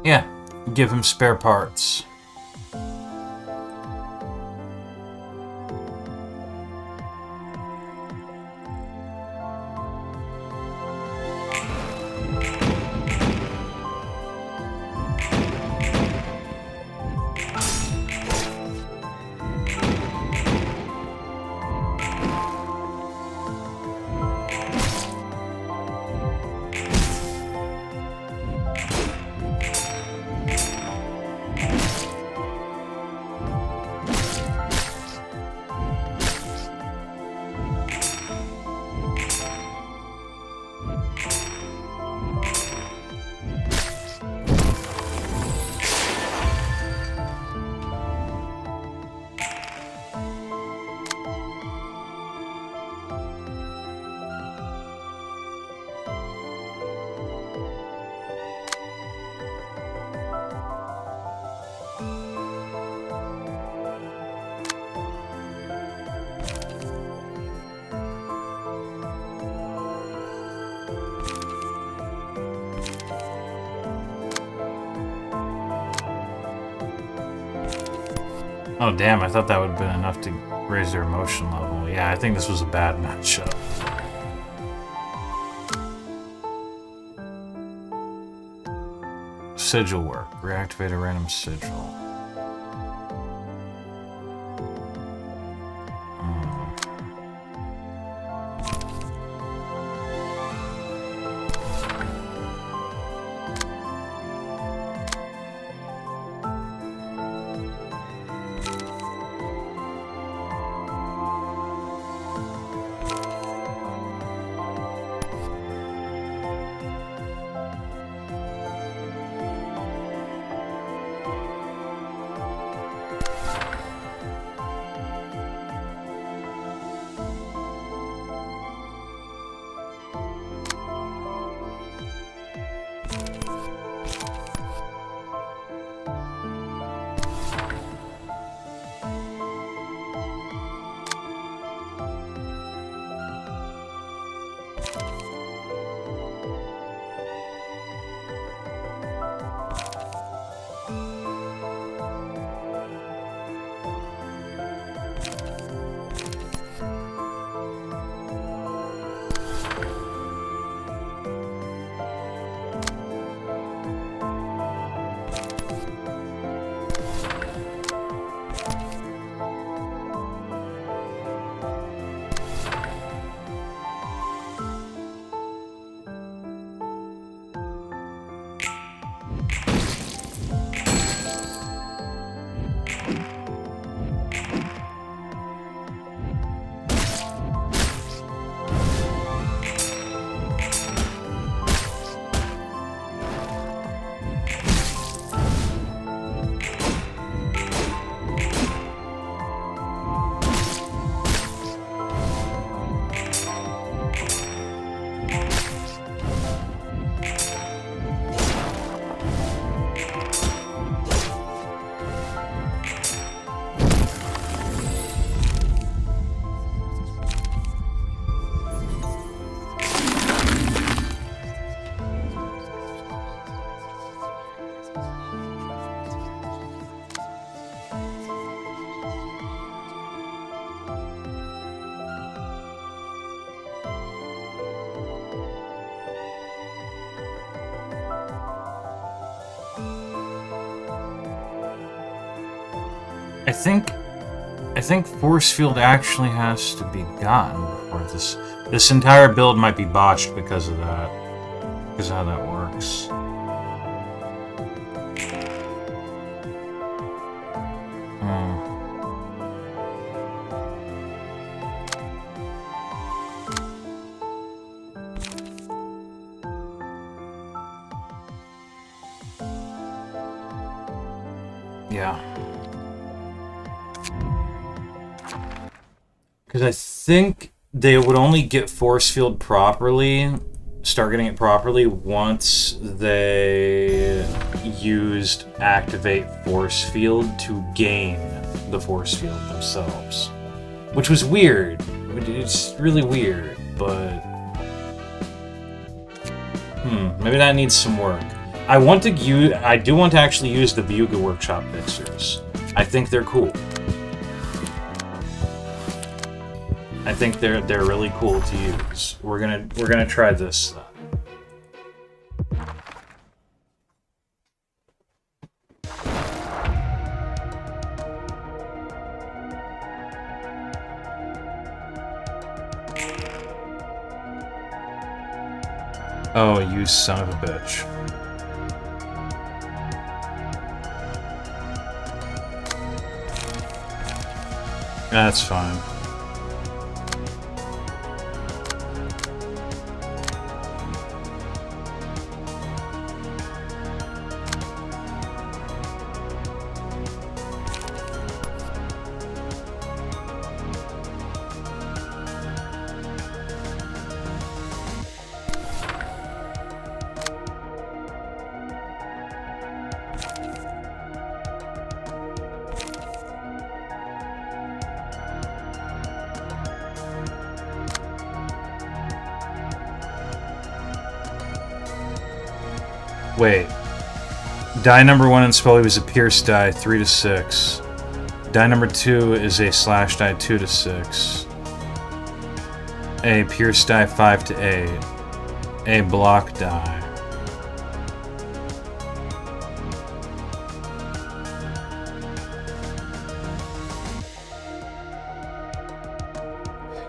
Yeah, give him spare parts. Oh damn, I thought that would have been enough to raise their emotion level. Yeah, I think this was a bad matchup. Sigil work. Reactivate a random sigil. I think force field actually has to be gotten before this entire build might be botched because of that. Because of how that works. Yeah. Because I think they would only get force field properly, start getting it properly, once they used activate force field to gain the force field themselves. Which was weird. It's really weird, but... maybe that needs some work. I do want to actually use the Buga Workshop mixers. I think they're cool. I think they're really cool to use. We're gonna try this. Oh, you son of a bitch. That's fine. Wait. Die number 1 in Spelly was a Pierce die, 3 to 6. Die number 2 is a Slash die, 2 to 6. A Pierce die, 5 to 8. A Block die.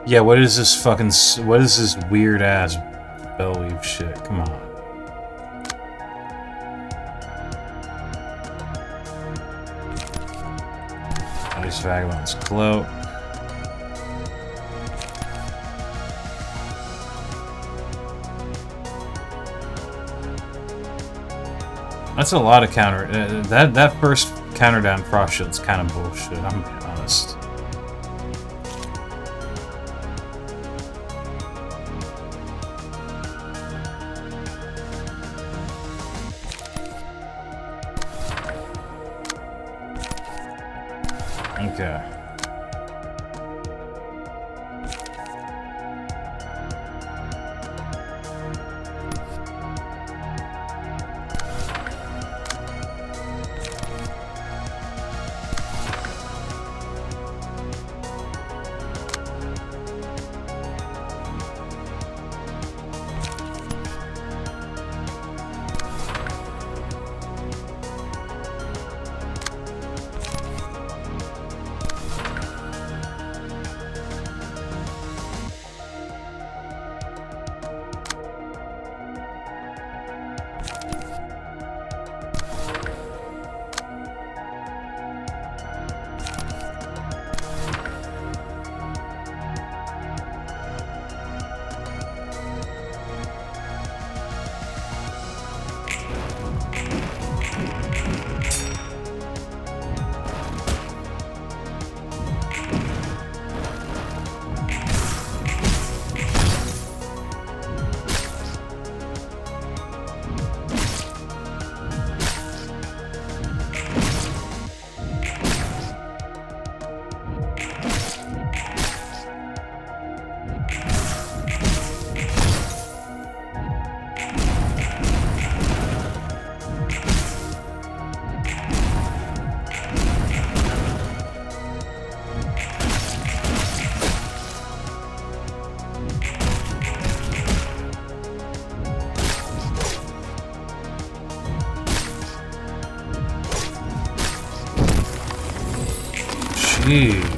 Yeah, what is this fucking... What is this weird-ass bellweave shit? Come on. Vagabond's Cloak. That's a lot of counter. That first counter down Frost Shield's kind of bullshit, I'm being honest. Okay. Jeez.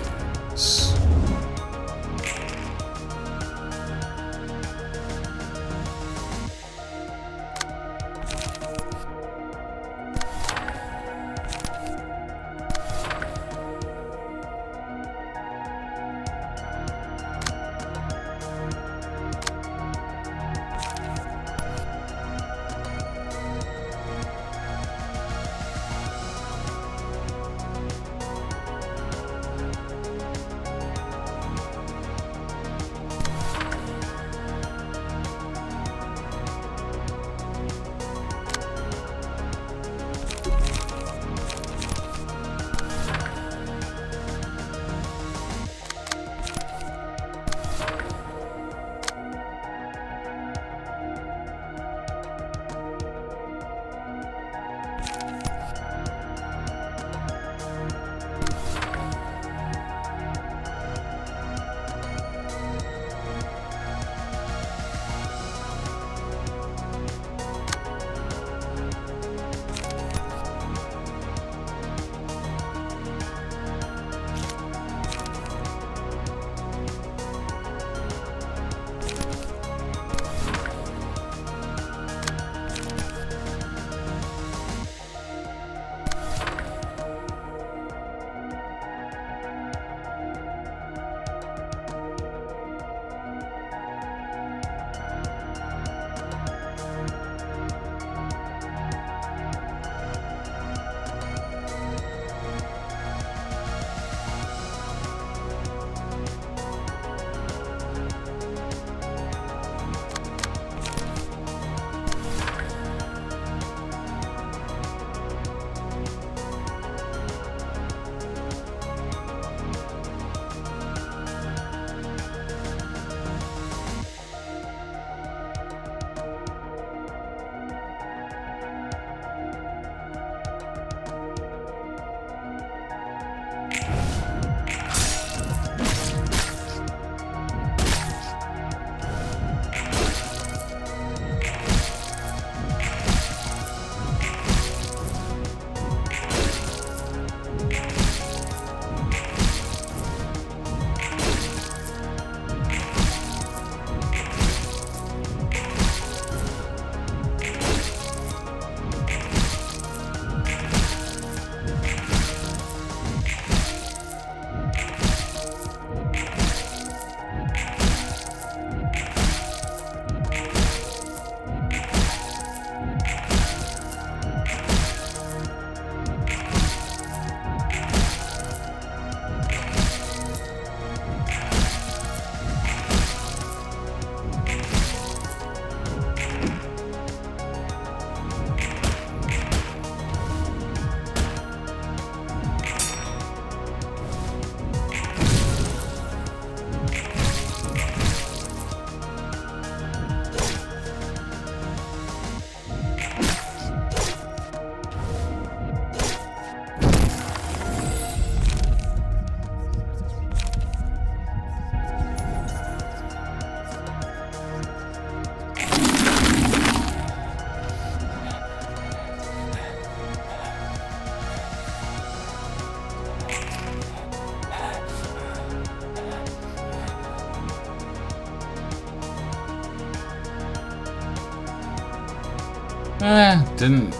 Didn't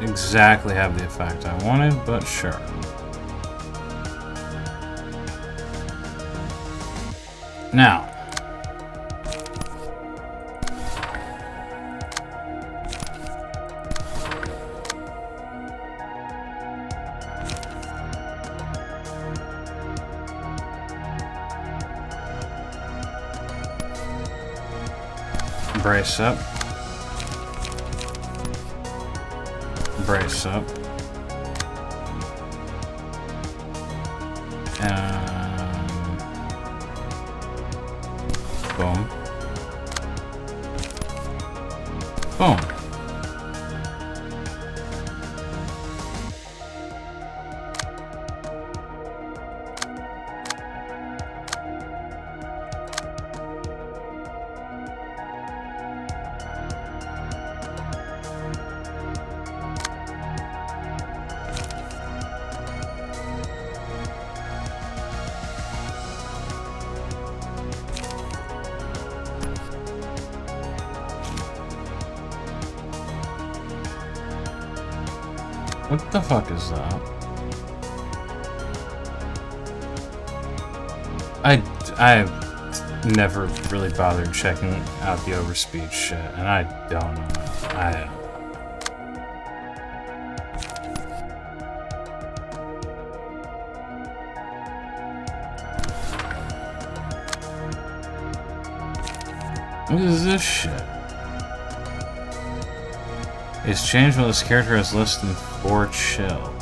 exactly have the effect I wanted, but sure. Now, brace up. Brace up. Boom. Boom. What the fuck is that? I've never really bothered checking out the overspeed shit, and I don't know. What is this shit? It's changed when this character has less than 4 chill.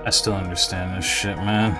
I still understand this shit, man.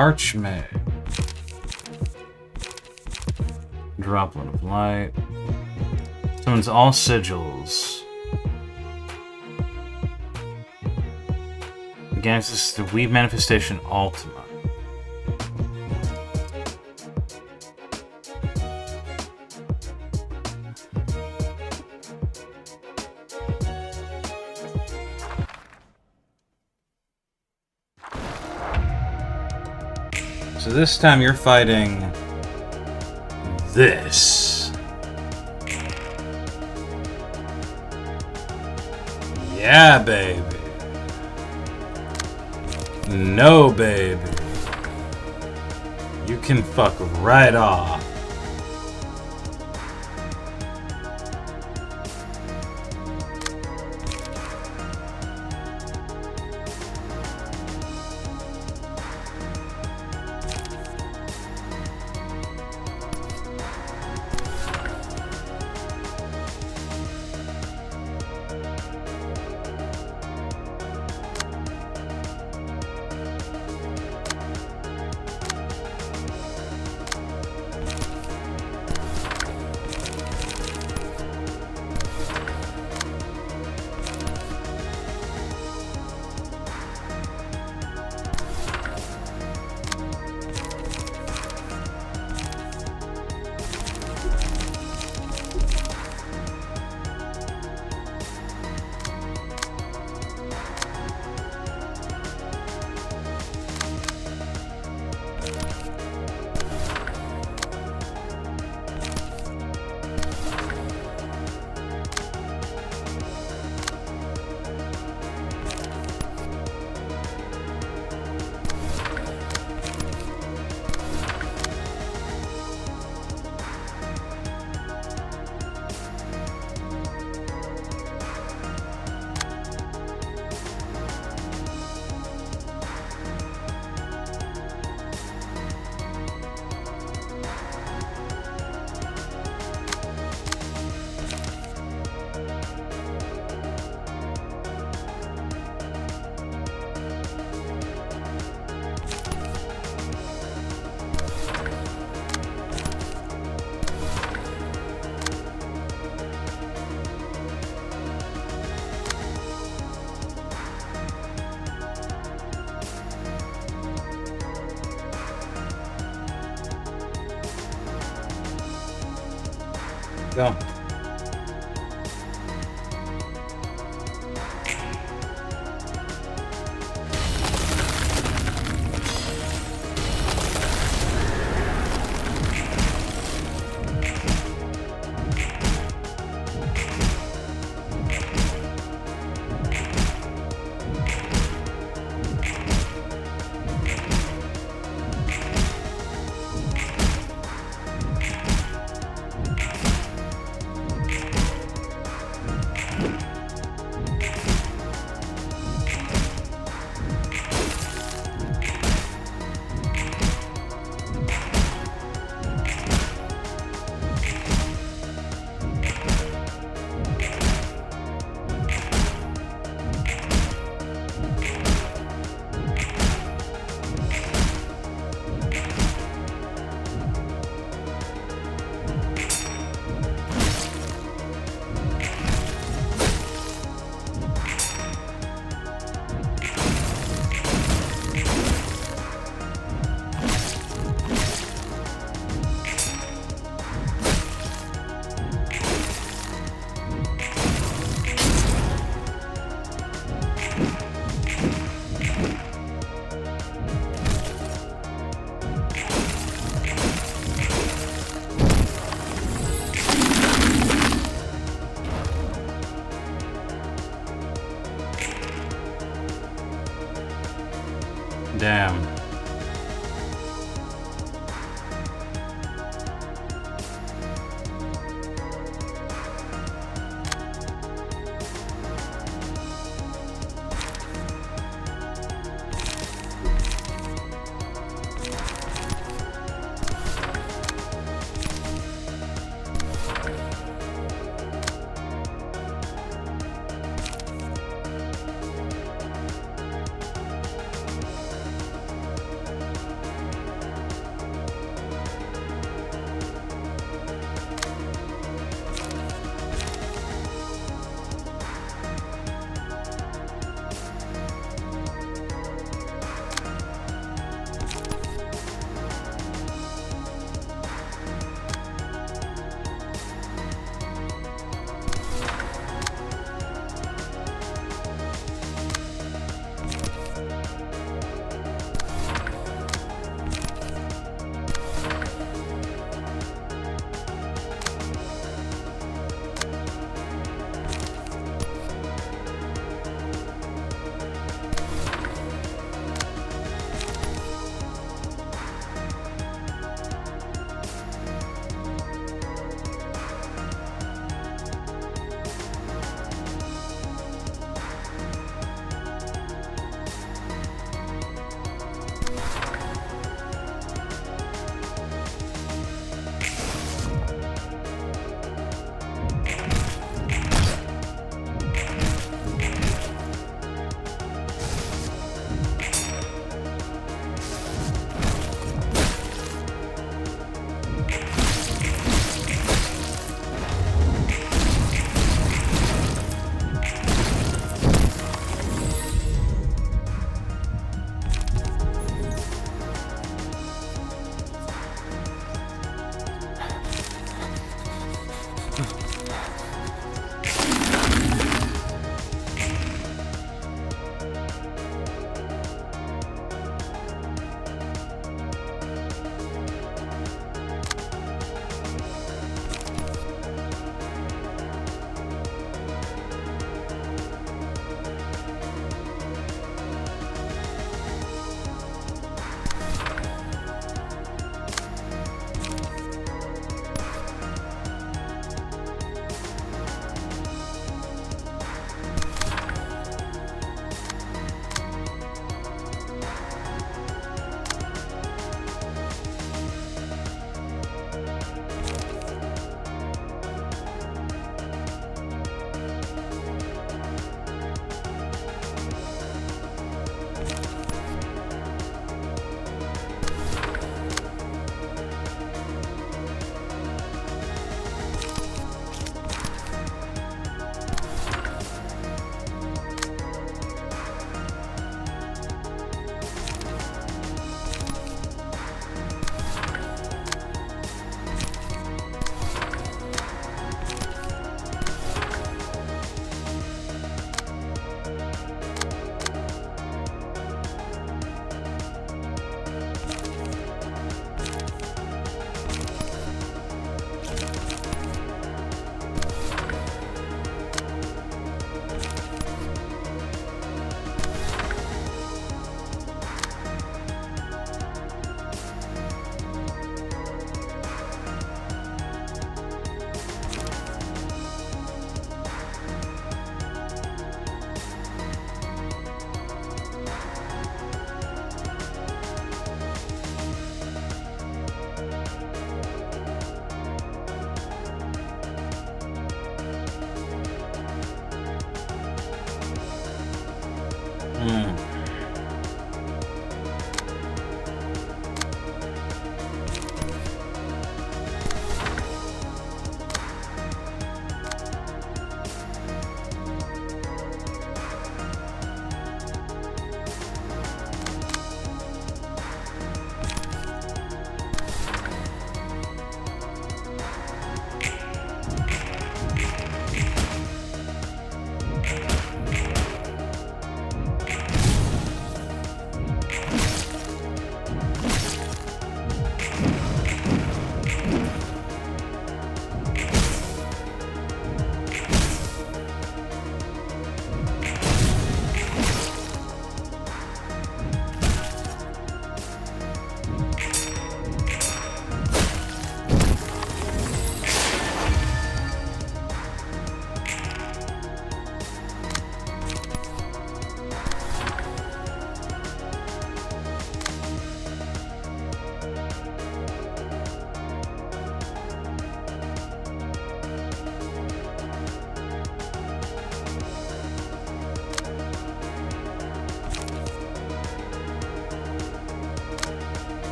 Archmage. Droplet of light. Summons all sigils. Against this is the Weave Manifestation Ultima. So this time you're fighting this. Yeah, baby. No, baby. You can fuck right off. Go.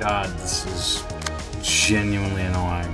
God, this is genuinely annoying.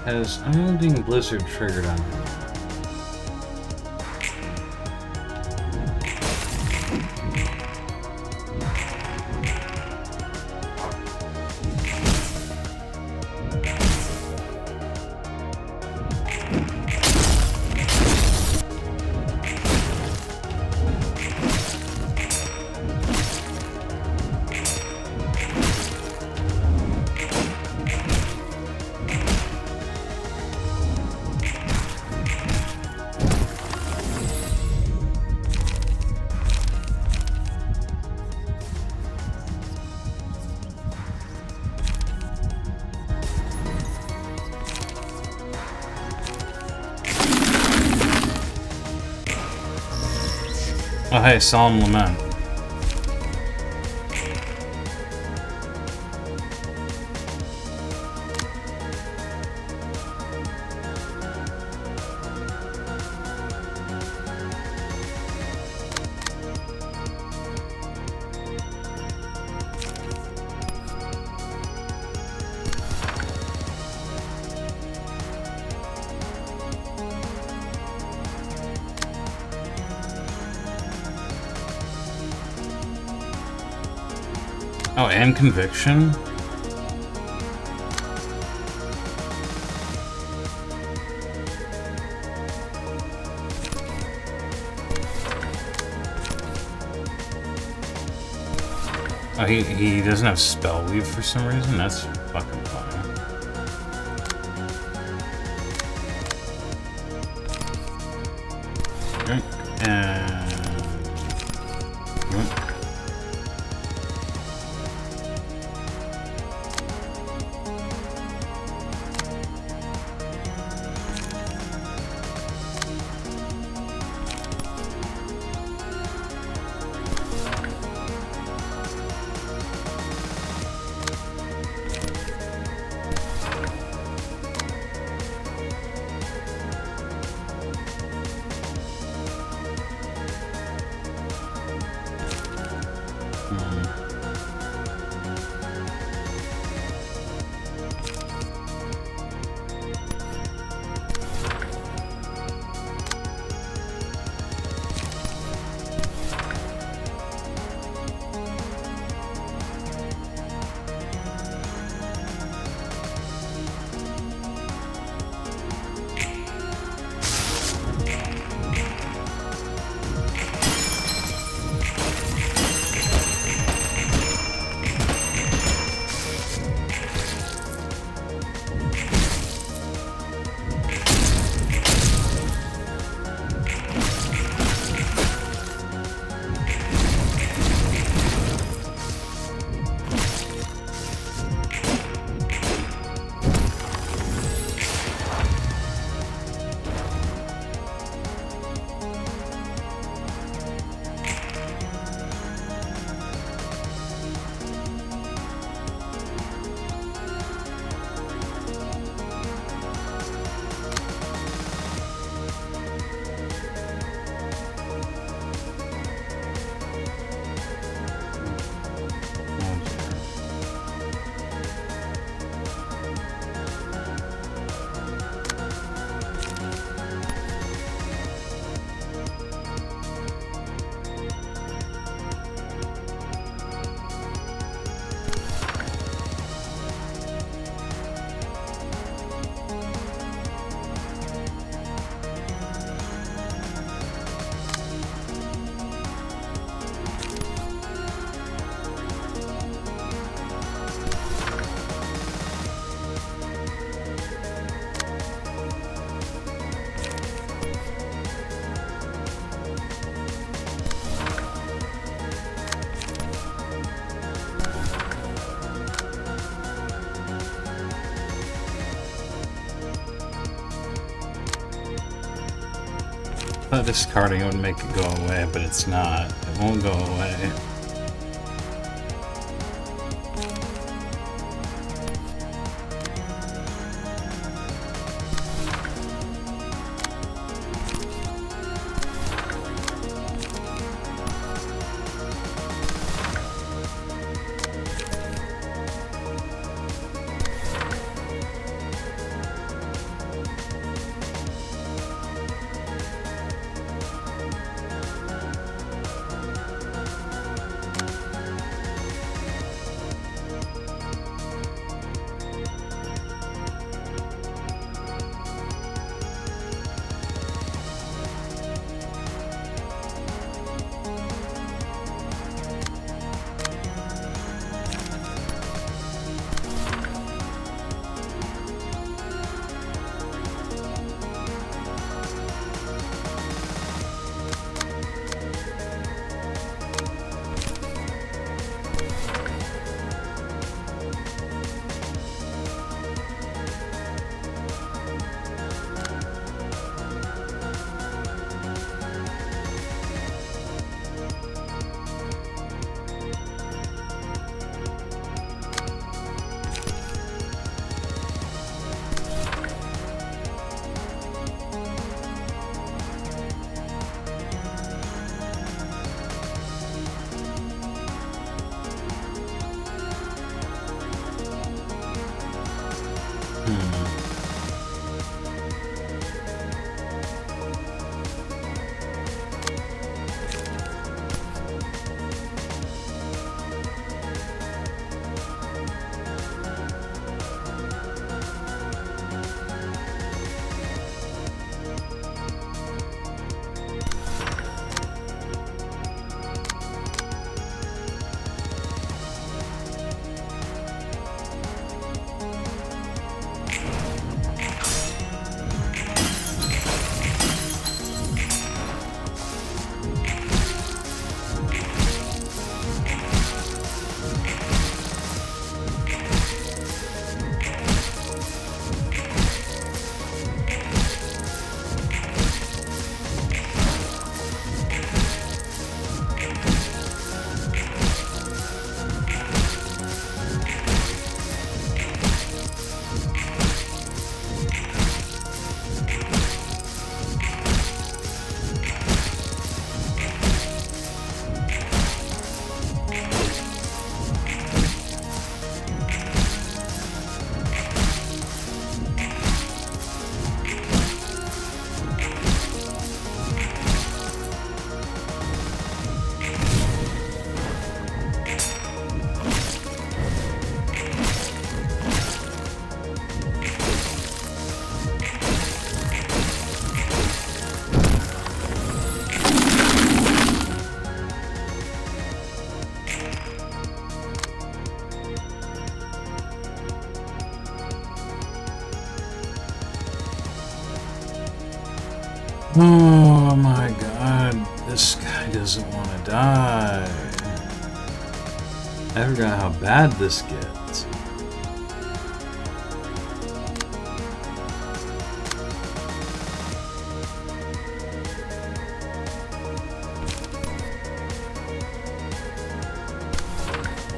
Has Unending Blizzard triggered on him? Oh hey, Solemn Lament. Oh, and Conviction? Oh, he doesn't have Spell Weave for some reason? That's fucking funny. Okay, and... thought discarding would make it go away, but it's not. It won't go away. Oh my god, this guy doesn't want to die. I forgot how bad this gets.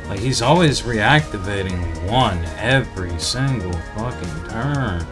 Like, he's always reactivating one every single fucking turn.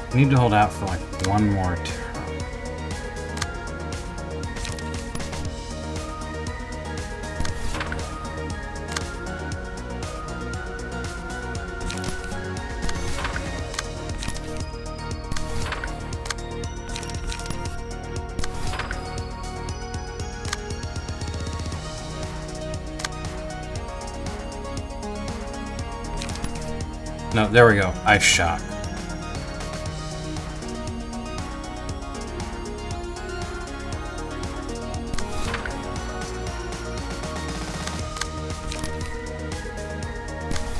I need to hold out for like one more turn. No, there we go. Ice Shock.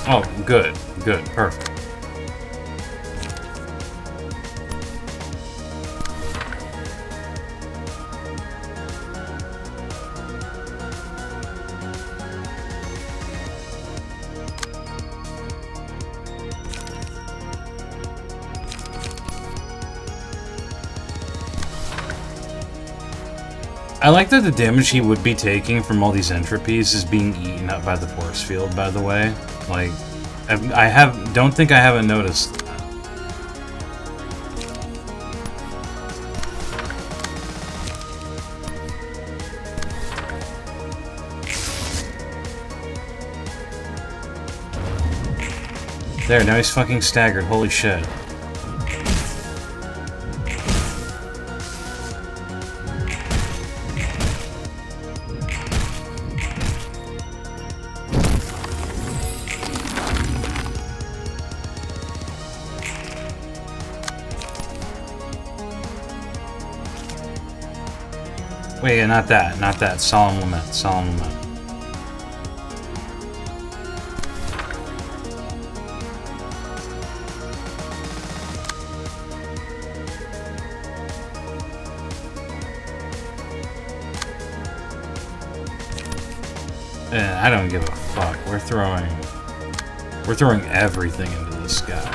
Oh, good. Good. Perfect. I like that the damage he would be taking from all these entropies is being eaten up by the force field, by the way. Like, don't think I haven't noticed that. There, now he's fucking staggered, holy shit. Wait, not that. Solemn Lament. I don't give a fuck. We're throwing everything into this guy.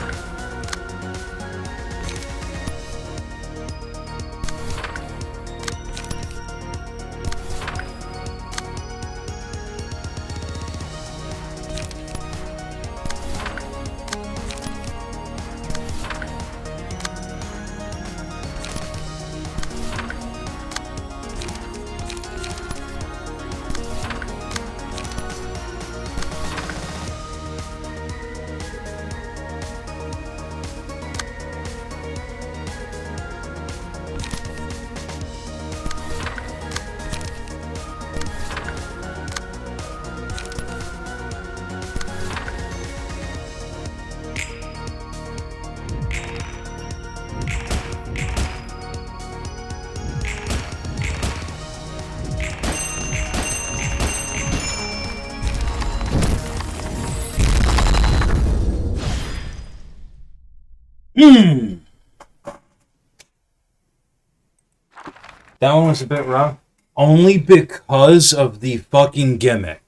That one was a bit rough. Only because of the fucking gimmick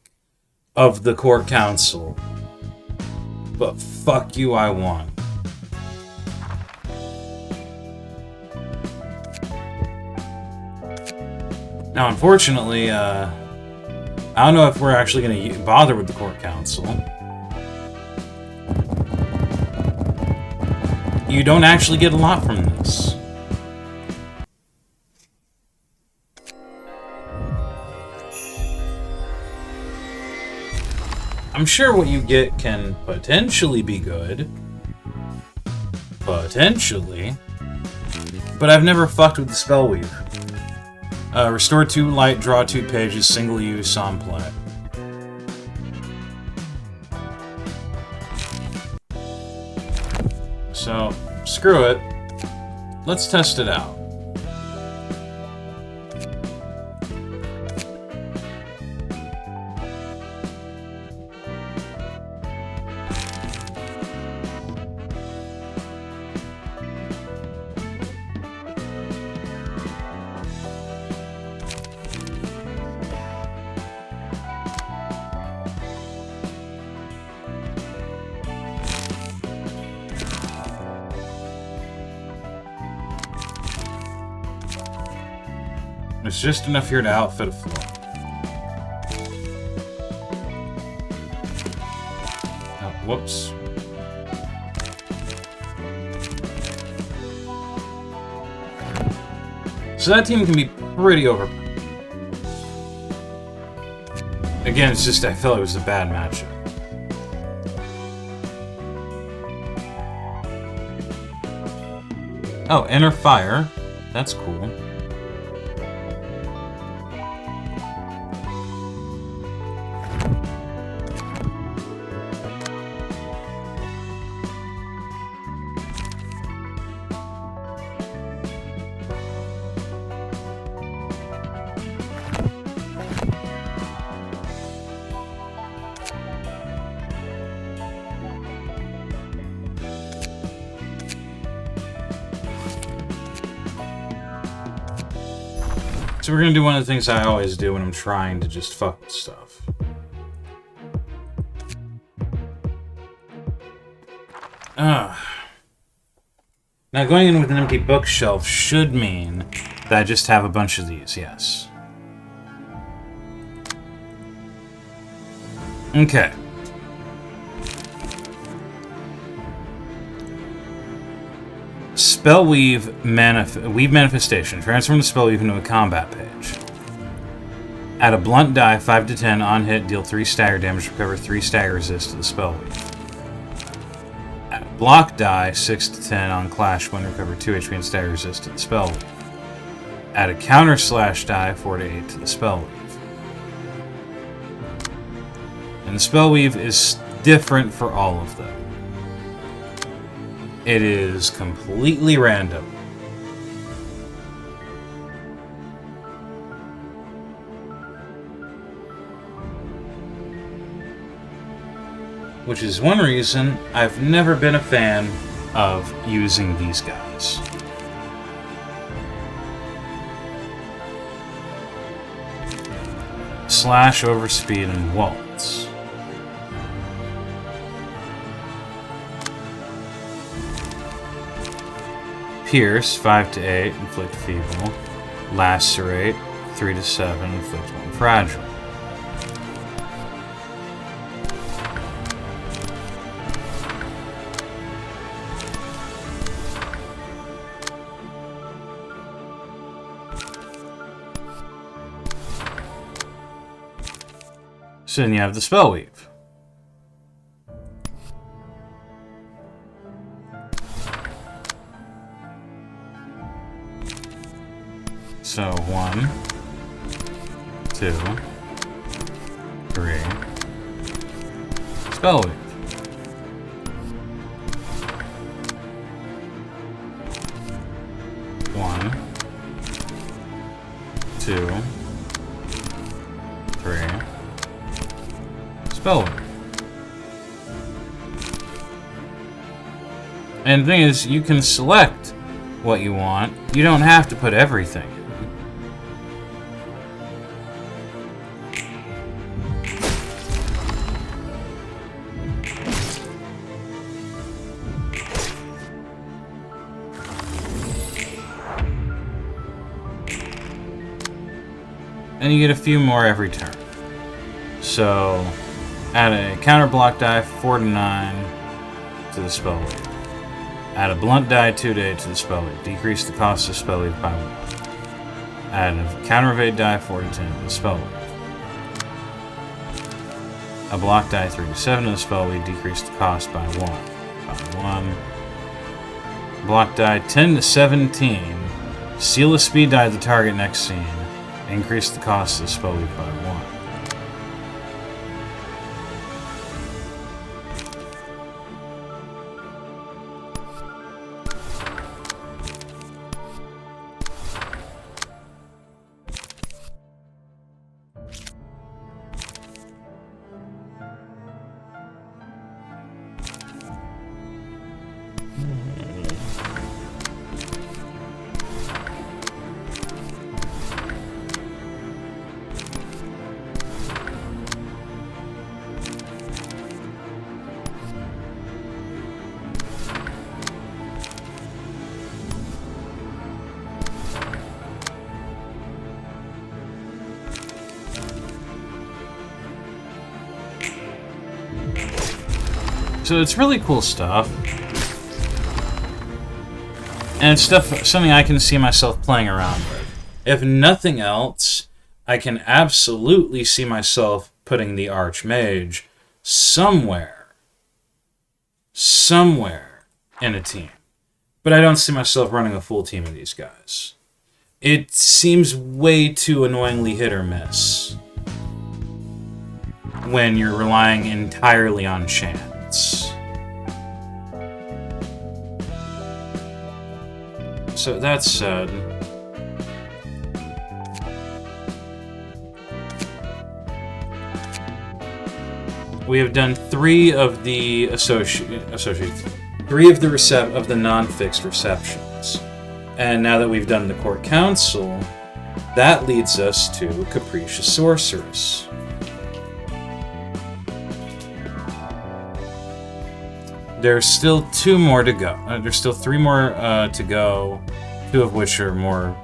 of the court council. But fuck you, I won. Now, unfortunately, I don't know if we're actually going to bother with the court council. You don't actually get a lot from this. I'm sure what you get can potentially be good. Potentially. But I've never fucked with the Spell Weave. Restore 2 light, draw 2 pages, single use on play. So, screw it. Let's test it out. There's just enough here to outfit a floor. Oh, whoops. So that team can be pretty over. Again, it's just I felt it was a bad matchup. Oh, Inner Fire. That's cool. So we're gonna do one of the things I always do when I'm trying to just fuck with stuff. Now going in with an empty bookshelf should mean that I just have a bunch of these, yes. Okay. Spellweave Weave Manifestation. Transform the Spellweave into a combat page. Add a blunt die, 5 to 10, on hit, deal 3 stagger damage, recover 3 stagger resist to the Spellweave. Add a block die, 6 to 10, on clash, when recover 2 HP and stagger resist to the Spellweave. Add a counter slash die, 4 to 8, to the Spellweave. And the Spellweave is different for all of them. It is completely random. Which is one reason I've never been a fan of using these guys. Slash, Overspeed, and Waltz. Pierce, 5 to 8, inflict feeble. Lacerate, 3 to 7, inflict 1 fragile. So then you have the Spellweave. So 1, 2, 3, Spellweave. One, 2, 3, Spellweave. And the thing is, you can select what you want. You don't have to put everything. And you get a few more every turn. So, add a counter block die, 4 to 9 to the Spellweave. Add a blunt die, 2 to 8 to the Spellweave. Decrease the cost of Spellweave by 1. Add a counter evade die, 4 to 10 to the Spellweave. A block die, 3 to 7 to the Spellweave. Decrease the cost by 1. By 1. Block die, 10 to 17. Seal a speed die to the target next scene. Increase the cost of the Spellweave by 1. So it's really cool stuff. And it's something I can see myself playing around with. If nothing else, I can absolutely see myself putting the Archmage somewhere in a team. But I don't see myself running a full team of these guys. It seems way too annoyingly hit or miss when you're relying entirely on chance. So that said, we have done 3 of the of the non-fixed receptions. And now that we've done the Court Council, that leads us to Capricious Sorceress. There's still 2 more to go. There's still 3 more to go, 2 of which are more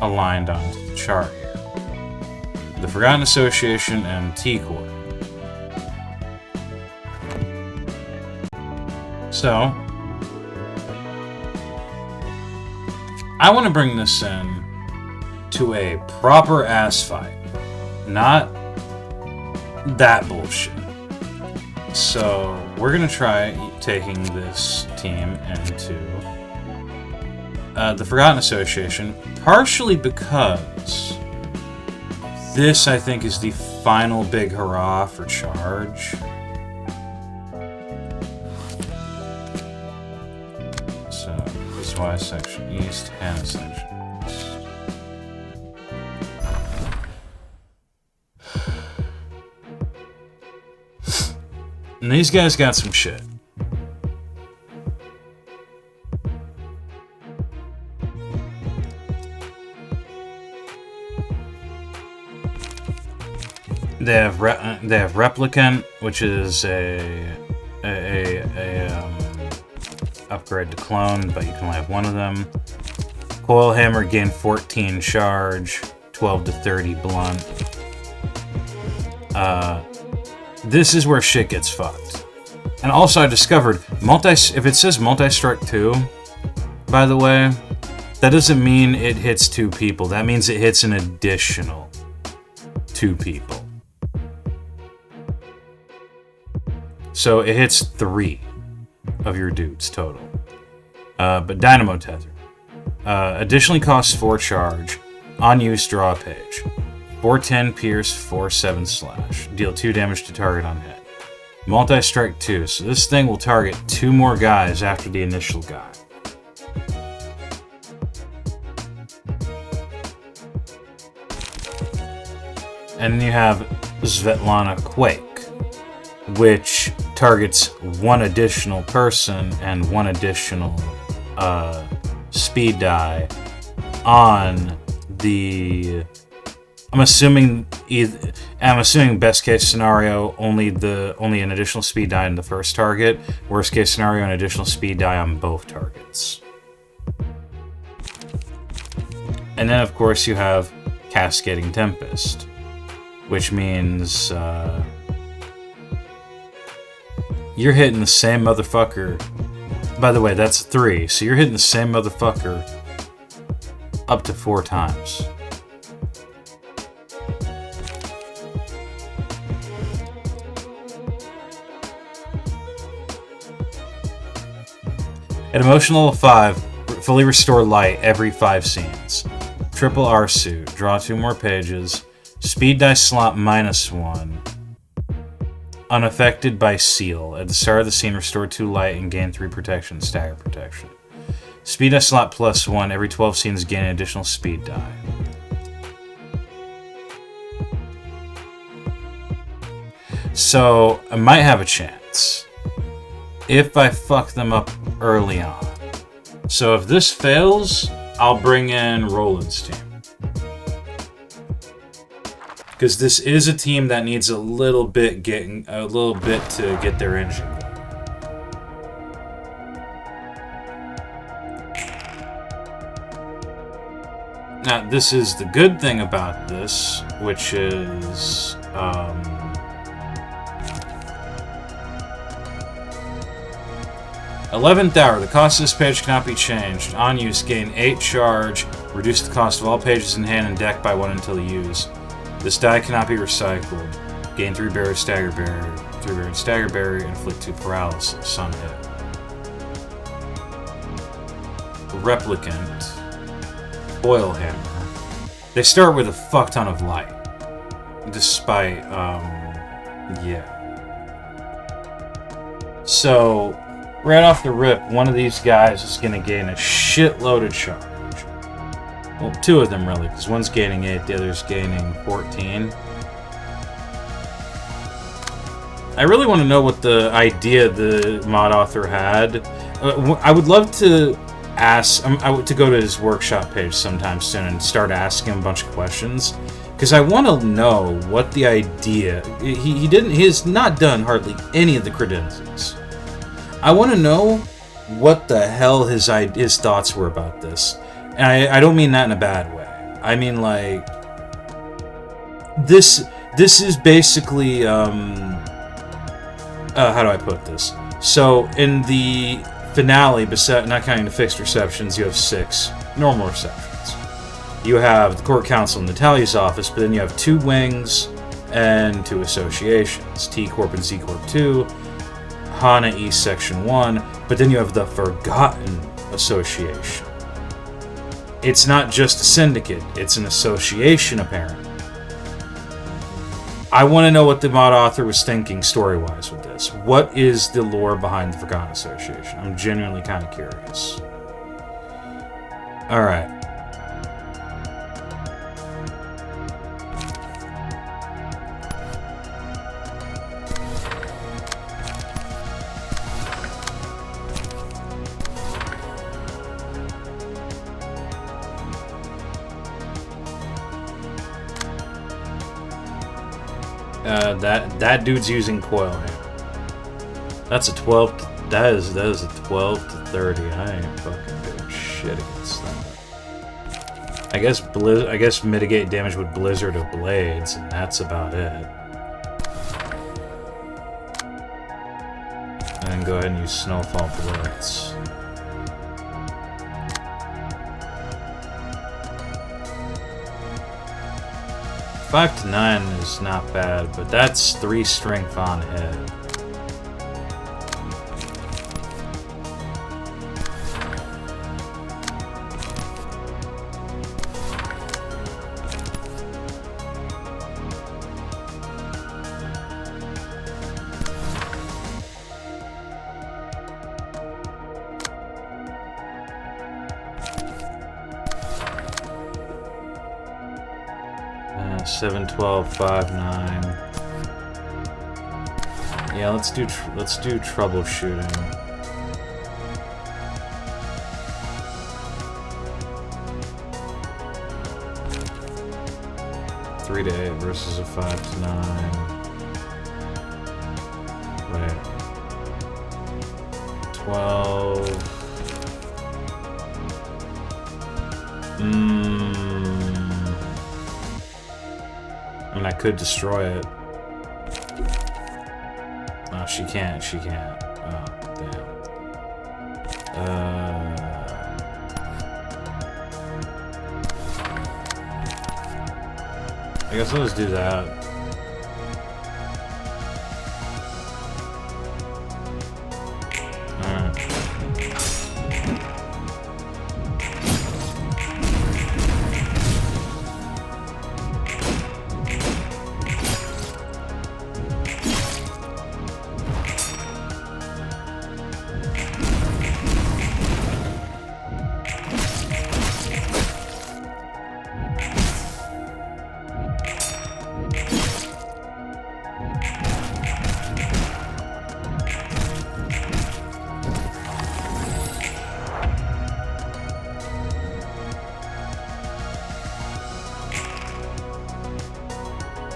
aligned onto the chart here. The Forgotten Association and T-Court. So, I want to bring this in to a proper ass fight, not that bullshit. So, we're going to try taking this team into the Forgotten Association, partially because this, I think, is the final big hurrah for Charge. So, this is Y section east, Hannah section east. And these guys got some shit. They have Replicant, which is a upgrade to clone, but you can only have one of them. Coil Hammer gain 14 charge, 12 to 30 blunt. This is where shit gets fucked. And also I discovered, if it says multi-strike 2, by the way, that doesn't mean it hits 2 people. That means it hits an additional 2 people. So it hits 3 of your dudes total. But Dynamo Tether. Additionally costs 4 charge. On use, draw a page. 410 pierce, 47 slash. Deal 2 damage to target on hit. Multi-strike 2. So this thing will target 2 more guys after the initial guy. And then you have Svetlana Quake, which targets 1 additional person and 1 additional speed die on the... I'm assuming best case scenario only an additional speed die on the first target. Worst case scenario, an additional speed die on both targets. And then of course you have Cascading Tempest, which means you're hitting the same motherfucker. By the way, that's 3, so you're hitting the same motherfucker up to 4 times. At emotional level 5, fully restore light every 5 scenes. Triple R suit, draw 2 more pages. Speed die slot -1. Unaffected by seal. At the start of the scene, restore 2 light and gain 3 protection, stagger protection. Speed die slot +1. Every 12 scenes, gain an additional speed die. So, I might have a chance if I fuck them up early on. So if this fails, I'll bring in Roland's team. Because this is a team that needs a little bit to get their engine going. Now, this is the good thing about this, which is 11th hour. The cost of this page cannot be changed. On use, gain 8 charge, Reduce the cost of all pages in hand and deck by 1 until used. This die cannot be recycled. Gain 3 berry stagger berry. 3 berry stagger berry, inflict 2 paralysis on hit. Replicant. Oil hammer. They start with a fuck ton of light. Despite, yeah. So, right off the rip, one of these guys is going to gain a shitload of charge. Well, 2 of them really, because one's gaining 8, the other's gaining 14. I really want to know what the idea the mod author had. I would love to ask, to go to his workshop page sometime soon and start asking him a bunch of questions. Because I want to know what the idea... He has not done hardly any of the credenzas. I want to know what the hell his thoughts were about this. And I don't mean that in a bad way. I mean, like... This is basically... how do I put this? So, in the finale, not counting the fixed receptions, you have 6 normal receptions. You have the Court Council and Natalia's office, but then you have 2 wings and 2 associations. T Corp and Z Corp 2, Hana East Section 1, but then you have the Forgotten Association. It's not just a syndicate, it's an association, apparently. I want to know what the mod author was thinking story-wise with this. What is the lore behind the Forgotten Association? I'm genuinely kind of curious. Alright. That dude's using coil hammer. That's a 12. That is a 12 to 30. I ain't fucking doing shit against that. I guess mitigate damage with Blizzard of Blades, and that's about it. And then go ahead and use Snowfall Blitz. Five to 9 is not bad, but that's 3 strength on hit. Uh, 7, 12, 5, 9. Yeah, let's do troubleshooting. Three to 8 versus a 5 to 9. Wait. 12. I mean, I could destroy it. No, she can't. She can't. Oh, damn. I guess I'll just do that. Alright.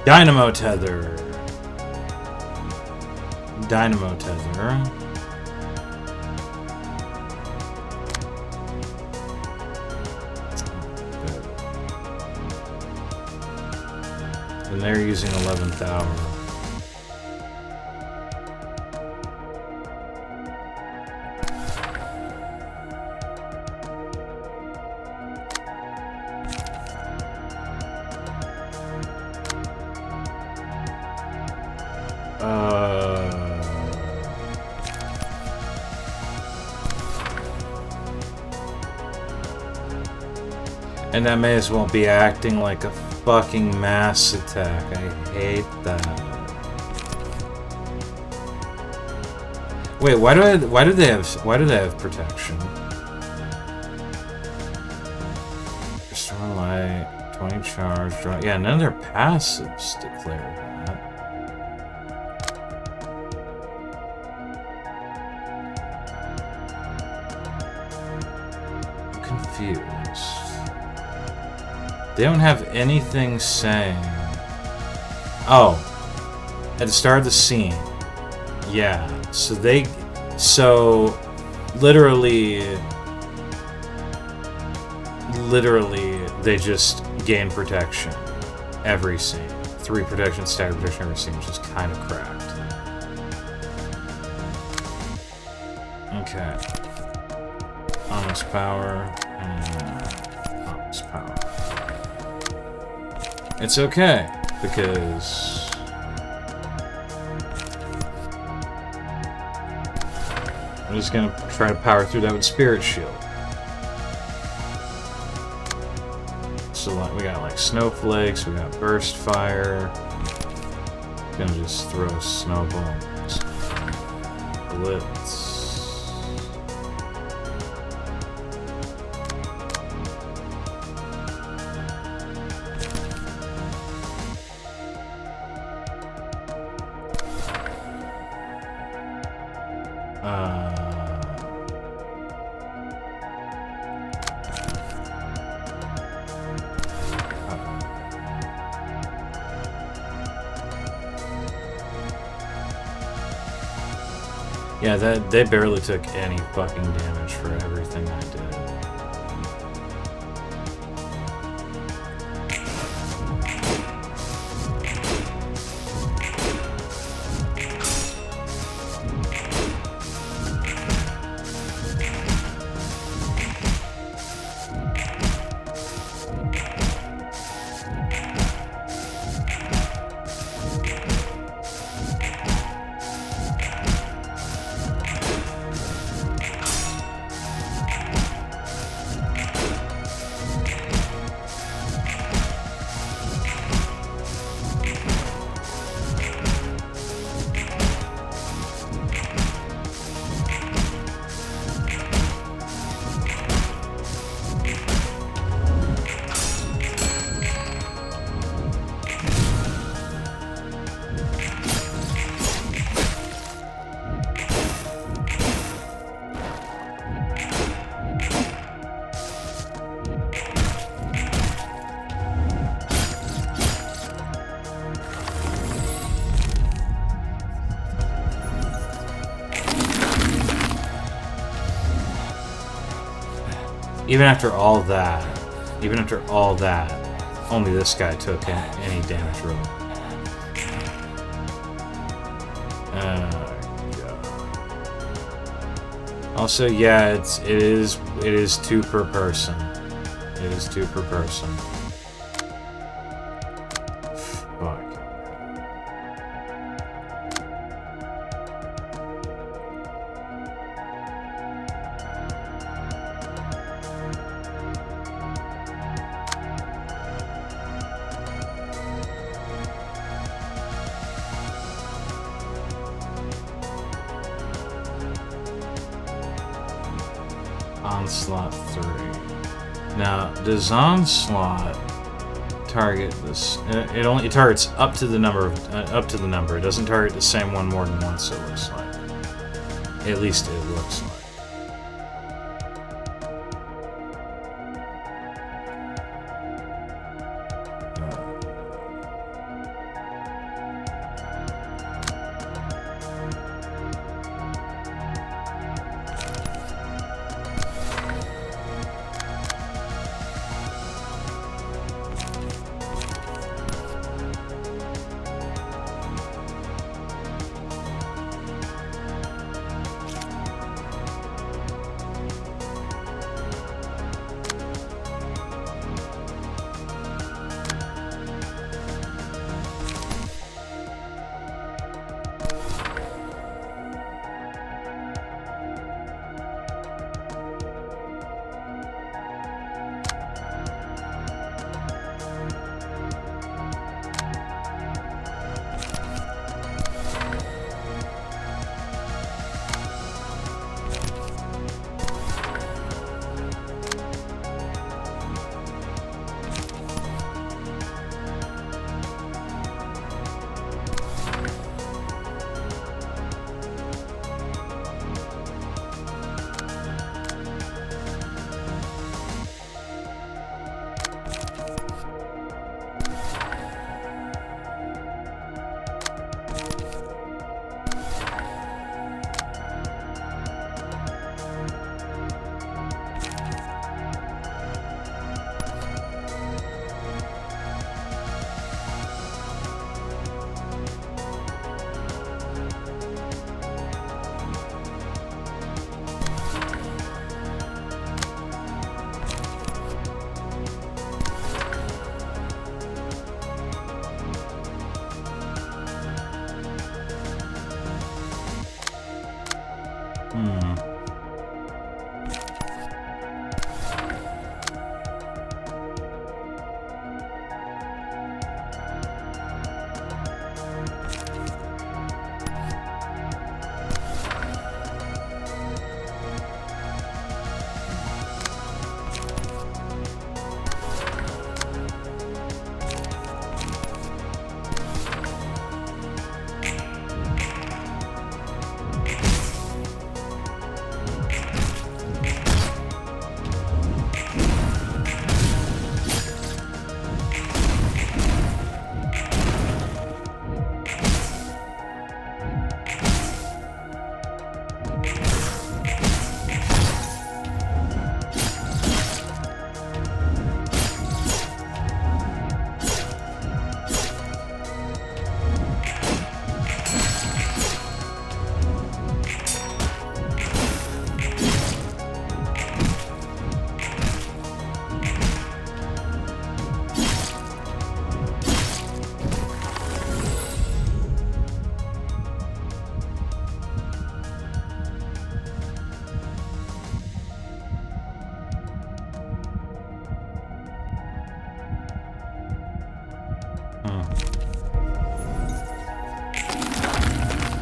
Dynamo tether. Dynamo tether. And they're using 11th hour. And that may as well be acting like a fucking mass attack. I hate that. Wait, why do they have protection? Restore light, 20 charge, draw. Yeah, none of their passives declare that. I'm confused. They don't have anything saying. Oh, at the start of the scene. Yeah, so literally they just gain protection every scene. 3 protection, stagger protection every scene, which is kind of cracked. Okay. Honest power and honest power. It's okay, because I'm just gonna try to power through that with Spirit Shield. So like, we got like snowflakes, we got burst fire. Gonna just throw snowballs. Blitz. Yeah, they barely took any fucking damage for everything I did. Even after all that, only this guy took any damage really. God. Also, yeah, it is 2 per person. It is 2 per person. Fuck. Onslaught 3. Now, does Onslaught target this? It only targets up to the number. It doesn't target the same one more than once. It looks like. At least it looks like.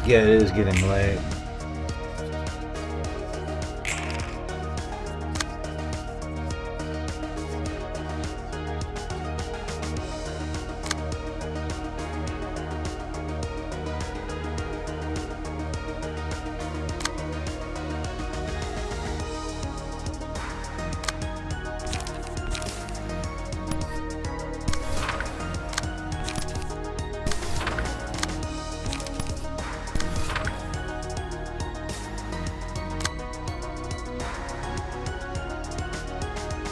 Yeah, it is getting late.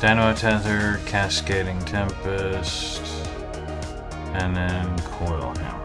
Dynamo Tether, Cascading Tempest, and then Coil Hammer.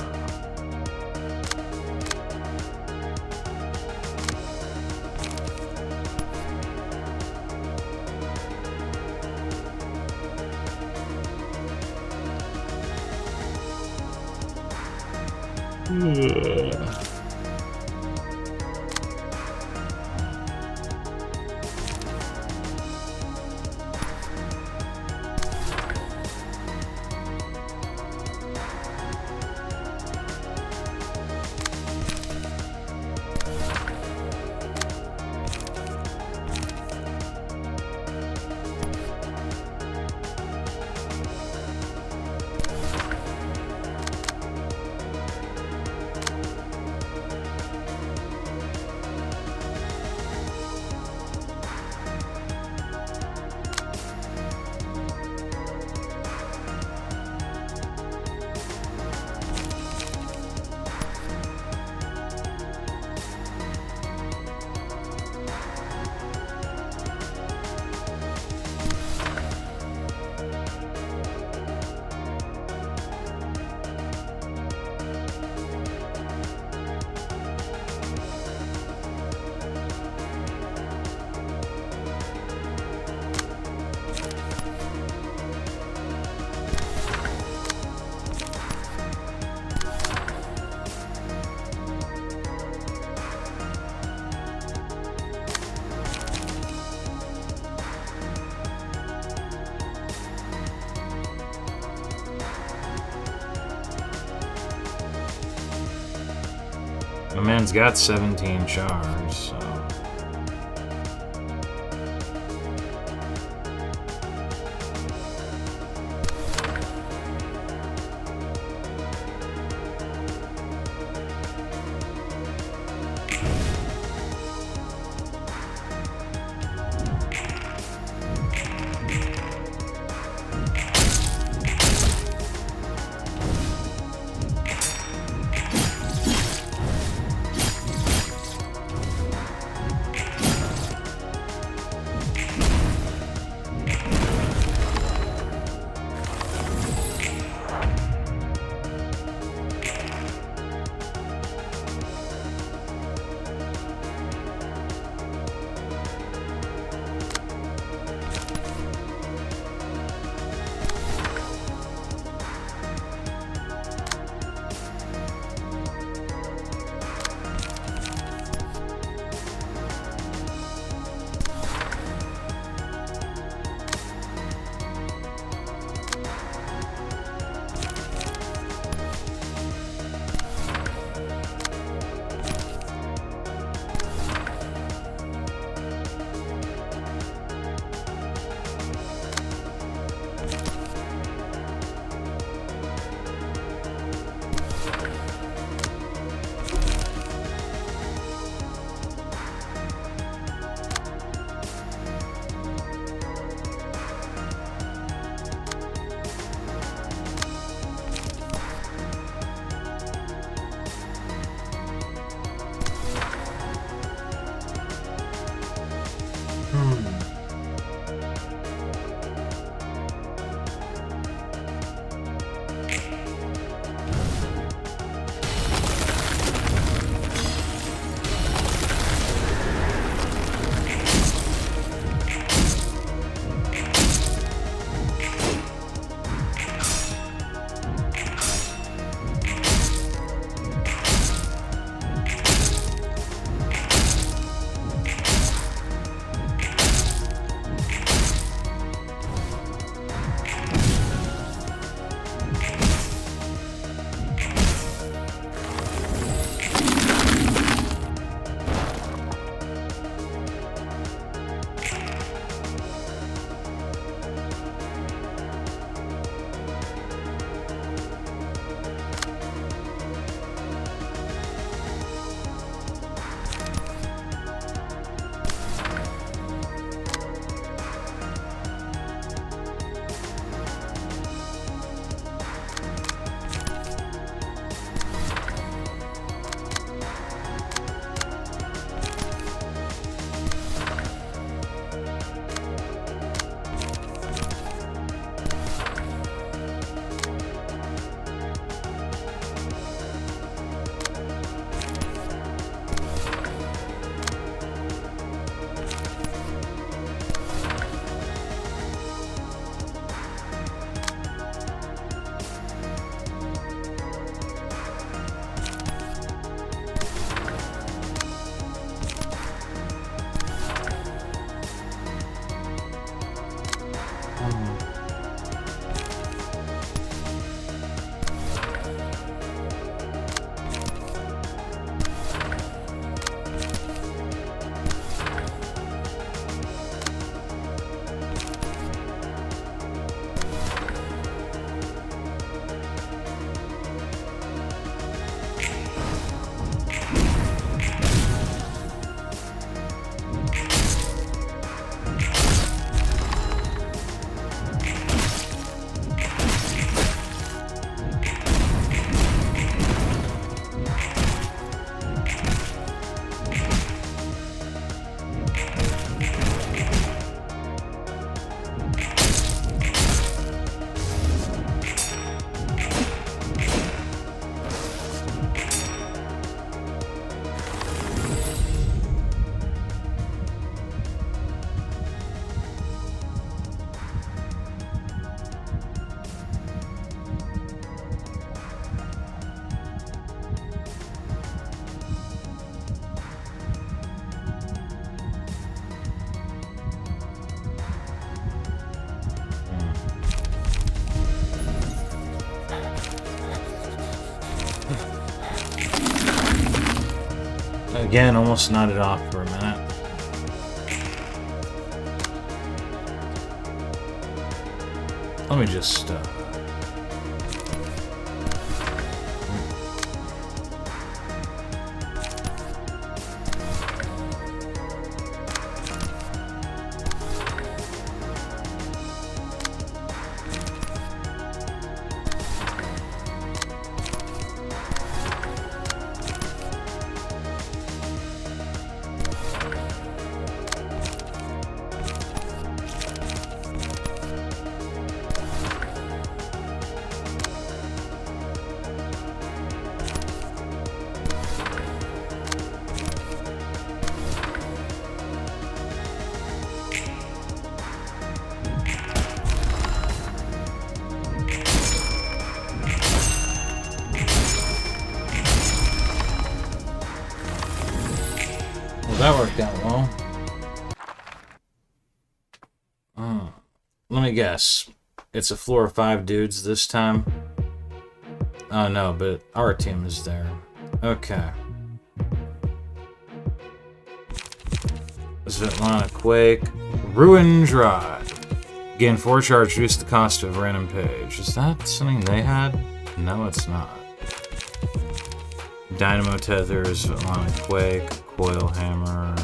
My man's got 17 chars, so... Again, almost nodded off for a minute. Let me just, that worked out well. Let me guess. It's a floor of 5 dudes this time. Oh no, but our team is there. Okay. Svetlana Quake. Ruin Drive. Gain 4 charge, reduce the cost of a random page. Is that something they had? No, it's not. Dynamo Tethers, Svetlana Quake. Coil Hammer.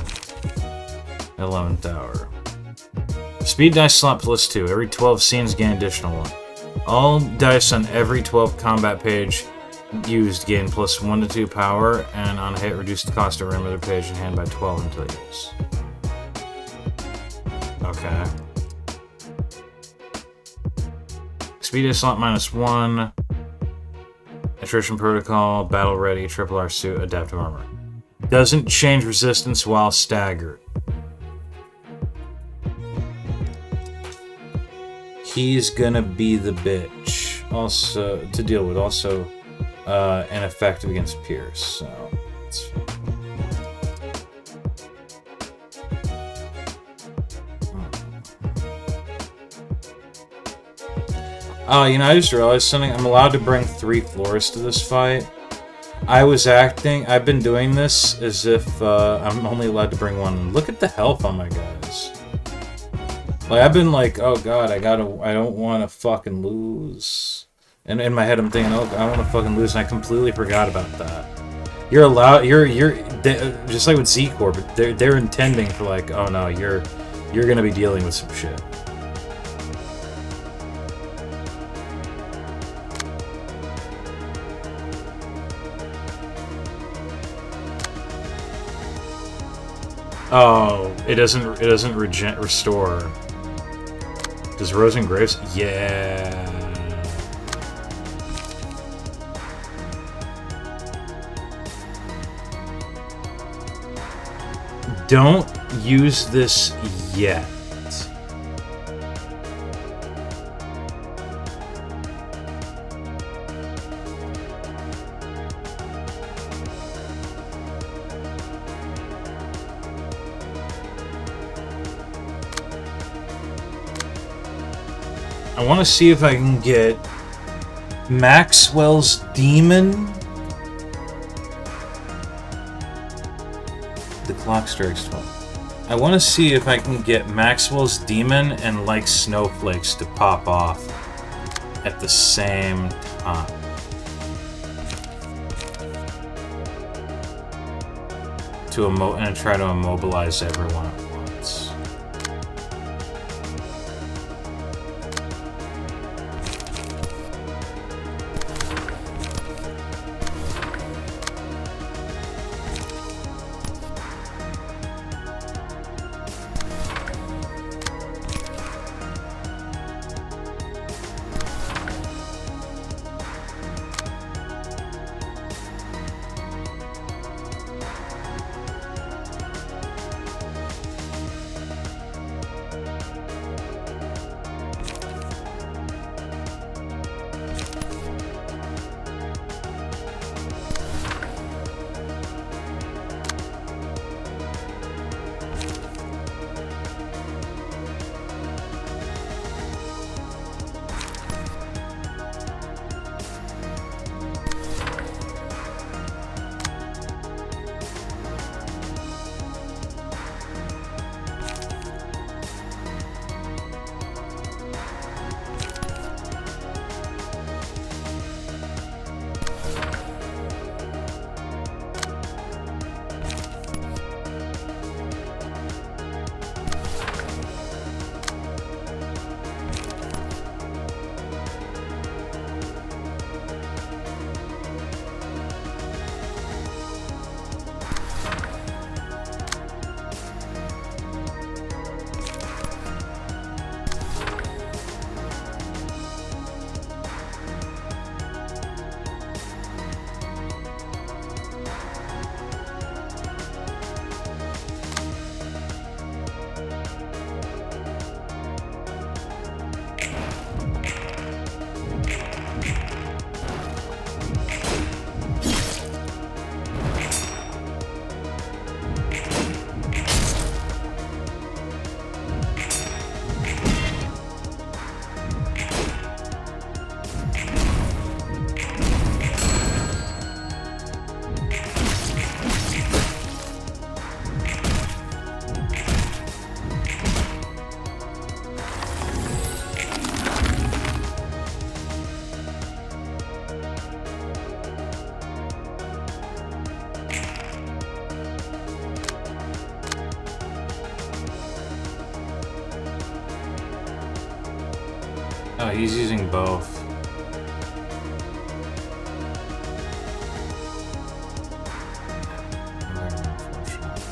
11th Hour. Speed dice slot +2. Every 12 scenes gain additional 1. All dice on every 12 combat page used gain +1 to 2 power, and on a hit reduce the cost of another page in hand by 12 until use. Okay. Speed dice slot -1. Attrition Protocol, Battle Ready, Triple R Suit, Adaptive Armor. Doesn't change resistance while staggered. He's gonna be the bitch. Also, to deal with. Also, an effective against Pierce, so it's fine. Oh, you know, I just realized something. I'm allowed to bring 3 floors to this fight. I've been doing this as if I'm only allowed to bring 1. Look at the health on my guys. Like, I've been like, oh god, I don't want to fucking lose. And in my head I'm thinking, oh, I want to fucking lose, and I completely forgot about that. You're allowed, just like with Z-Corp, they're intending for like, oh no, you're gonna be dealing with some shit. Oh, it doesn't restore. Does Rose and Graves? Yeah. Don't use this yet. I want to see if I can get Maxwell's Demon. The clock strikes 12. I want to see if I can get Maxwell's Demon and like Snowflakes to pop off at the same time. And try to immobilize everyone at once. he's using both. Very unfortunate.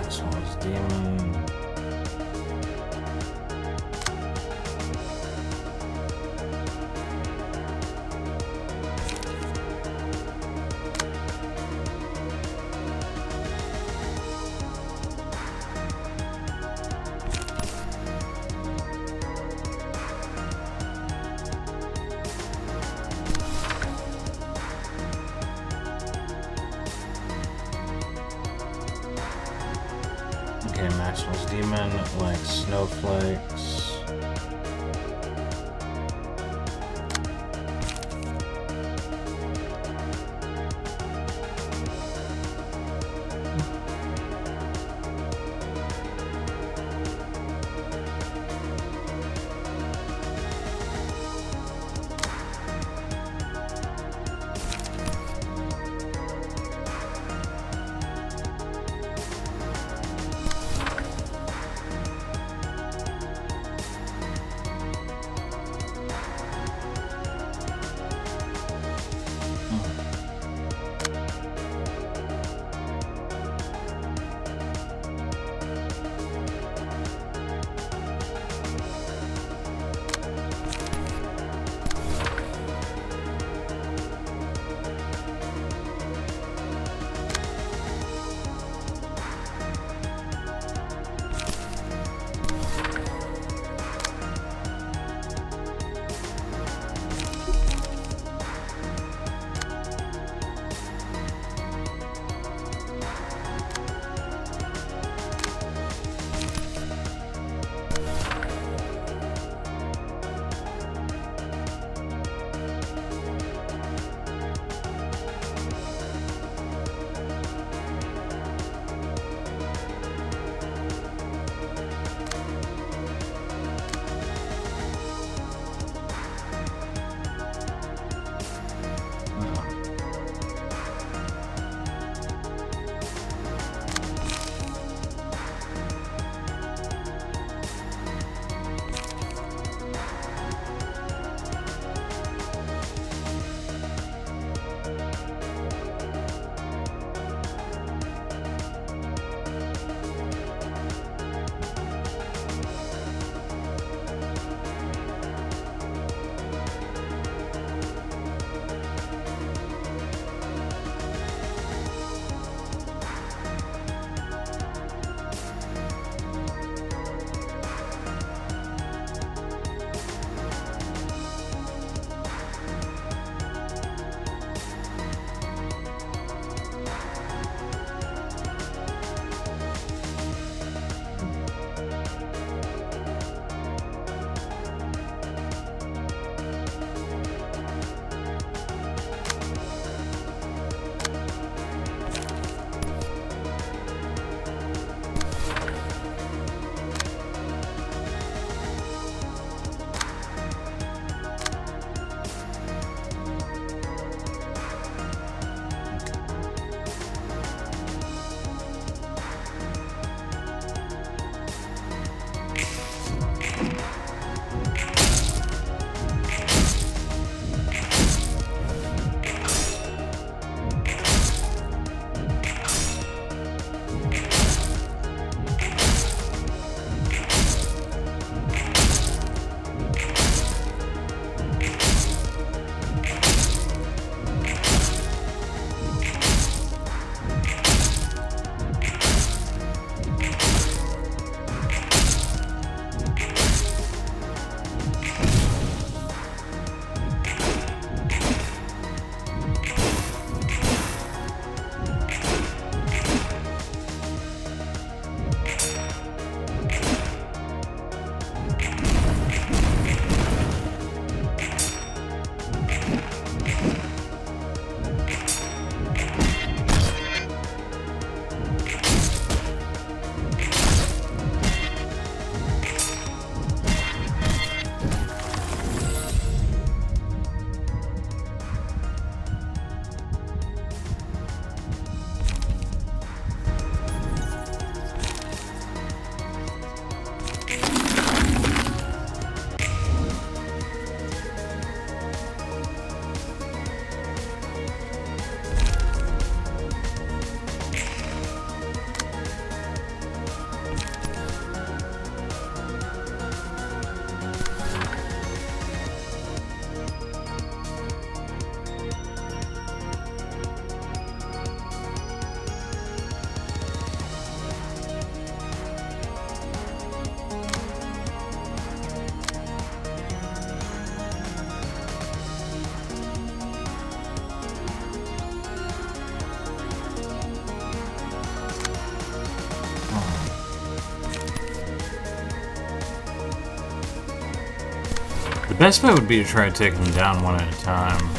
Next one's demon. Okay, Maximal's demon, like snowflakes. The best bet would be to try to take them down one at a time.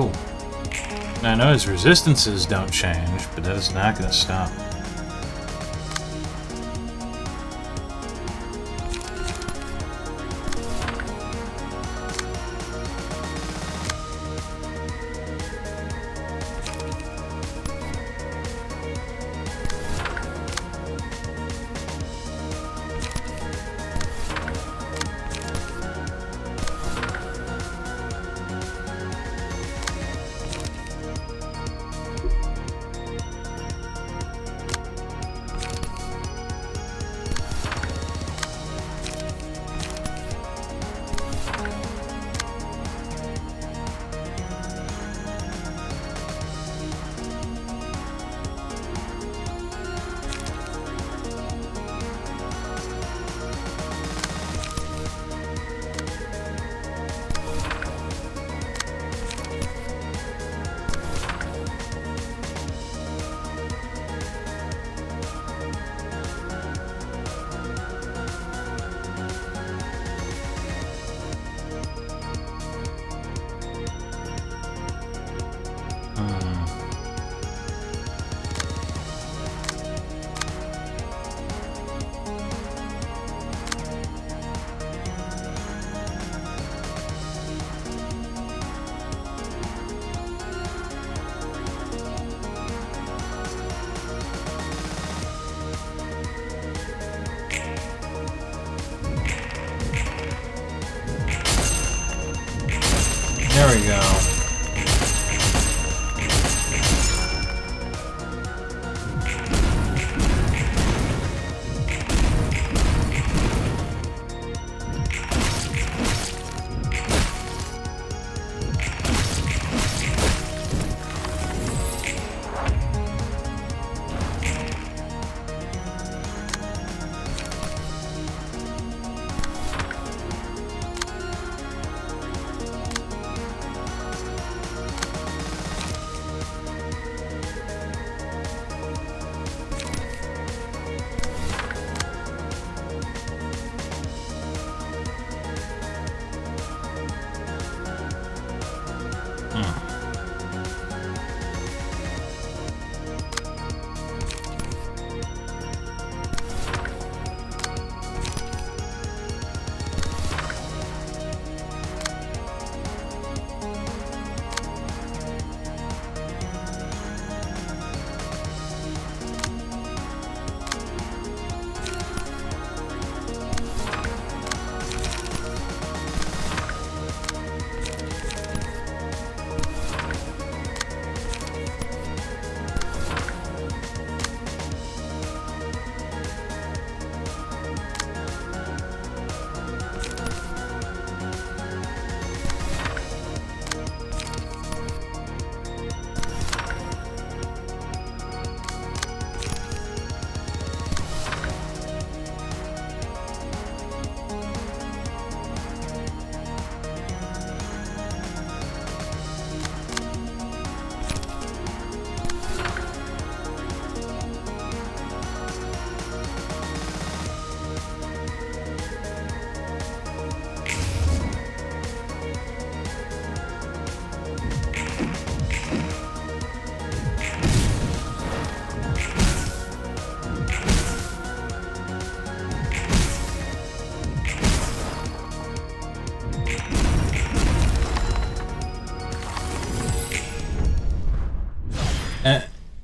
Cool. Now I know his resistances don't change, but that is not going to stop. There we go.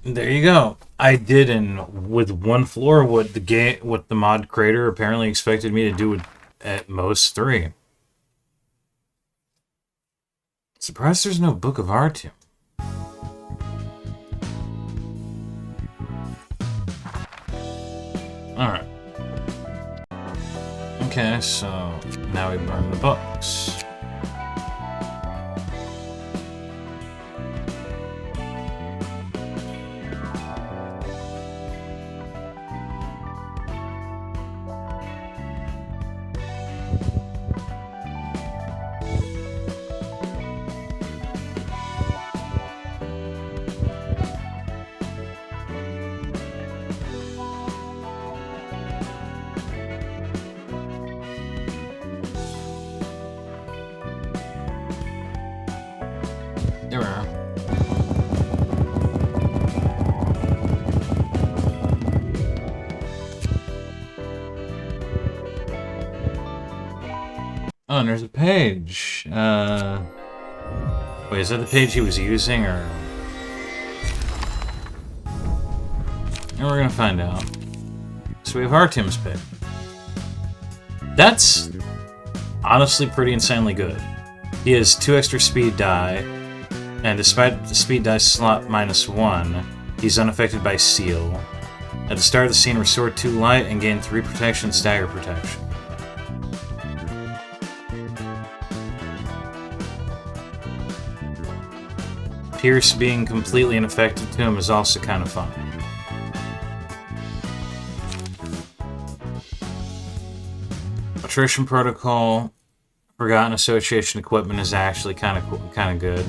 There you go. I did with one floor what the mod creator apparently expected me to do with at most 3. Surprised there's no Book of Art. Alright. Okay, so now we burn the books. there. Oh, and there's a page. Wait, is that the page he was using, or? And we're gonna find out. So we have Artyom's page. That's honestly pretty insanely good. He has 2 extra speed die, and despite the speed die slot -1, he's unaffected by seal. At the start of the scene, restore 2 light and gain 3 protection, stagger protection. Pierce being completely ineffective to him is also kind of fun. Attrition protocol, forgotten association equipment is actually kind of good.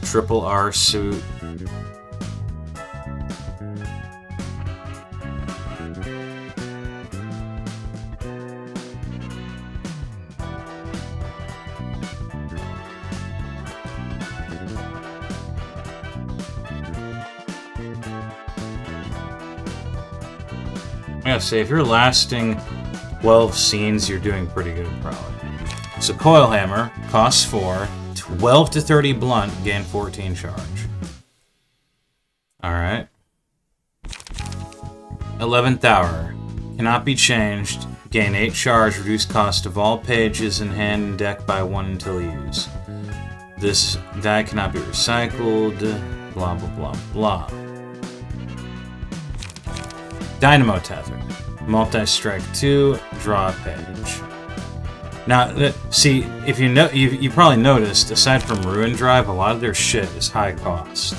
Triple R suit. I gotta say, if you're lasting 12 scenes, you're doing pretty good, probably. So Coil Hammer costs 4, 12 to 30 blunt, gain 14 charge. Alright. 11th Hour. Cannot be changed. Gain 8 charge, reduce cost of all pages in hand and deck by 1 until used. This die cannot be recycled. Blah, blah, blah, blah. Dynamo Tether. Multi-strike 2, draw a page. Now, see, if you know, you probably noticed, aside from Ruin Drive, a lot of their shit is high cost.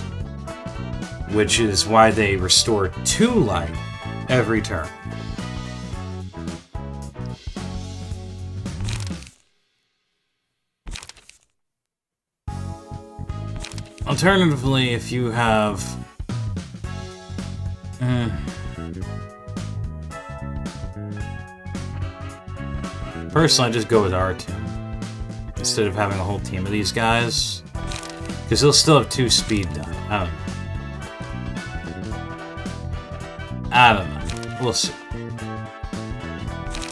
Which is why they restore 2 light every turn. Alternatively, if you have... Personally, I just go with Artyom instead of having a whole team of these guys, because he'll still have 2 speed die. I don't know. We'll see.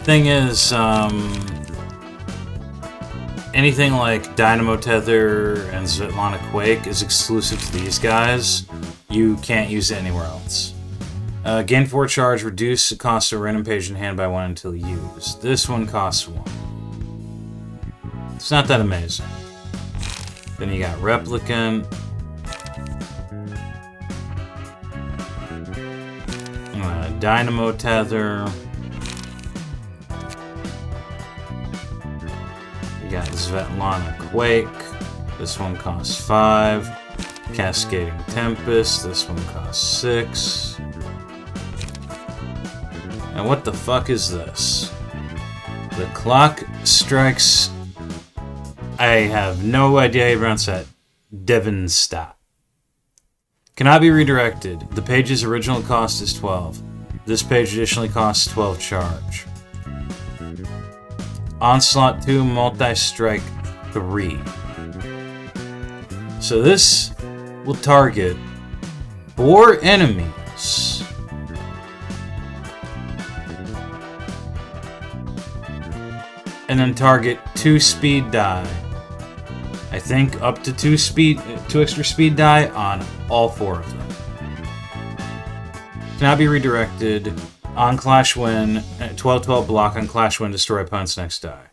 Thing is, anything like Dynamo Tether and Svetlana Quake is exclusive to these guys. You can't use it anywhere else. Gain 4 charge, reduce the cost of a random page in hand by 1 until used. This one costs 1. It's not that amazing. Then you got Replicant. Dynamo Tether. You got Svetlana Quake. This one costs 5. Cascading Tempest. This one costs 6. And what the fuck is this? The clock strikes... I have no idea how you pronounce that. Devenstadt. Cannot be redirected. The page's original cost is 12. This page additionally costs 12 charge. Onslaught 2, Multi-Strike 3. So this will target 4 enemies. And then target 2 speed die. I think up to 2 extra speed die on all 4 of them. Cannot be redirected. On Clash Win, 12-12 block on Clash Win, destroy opponent's next die.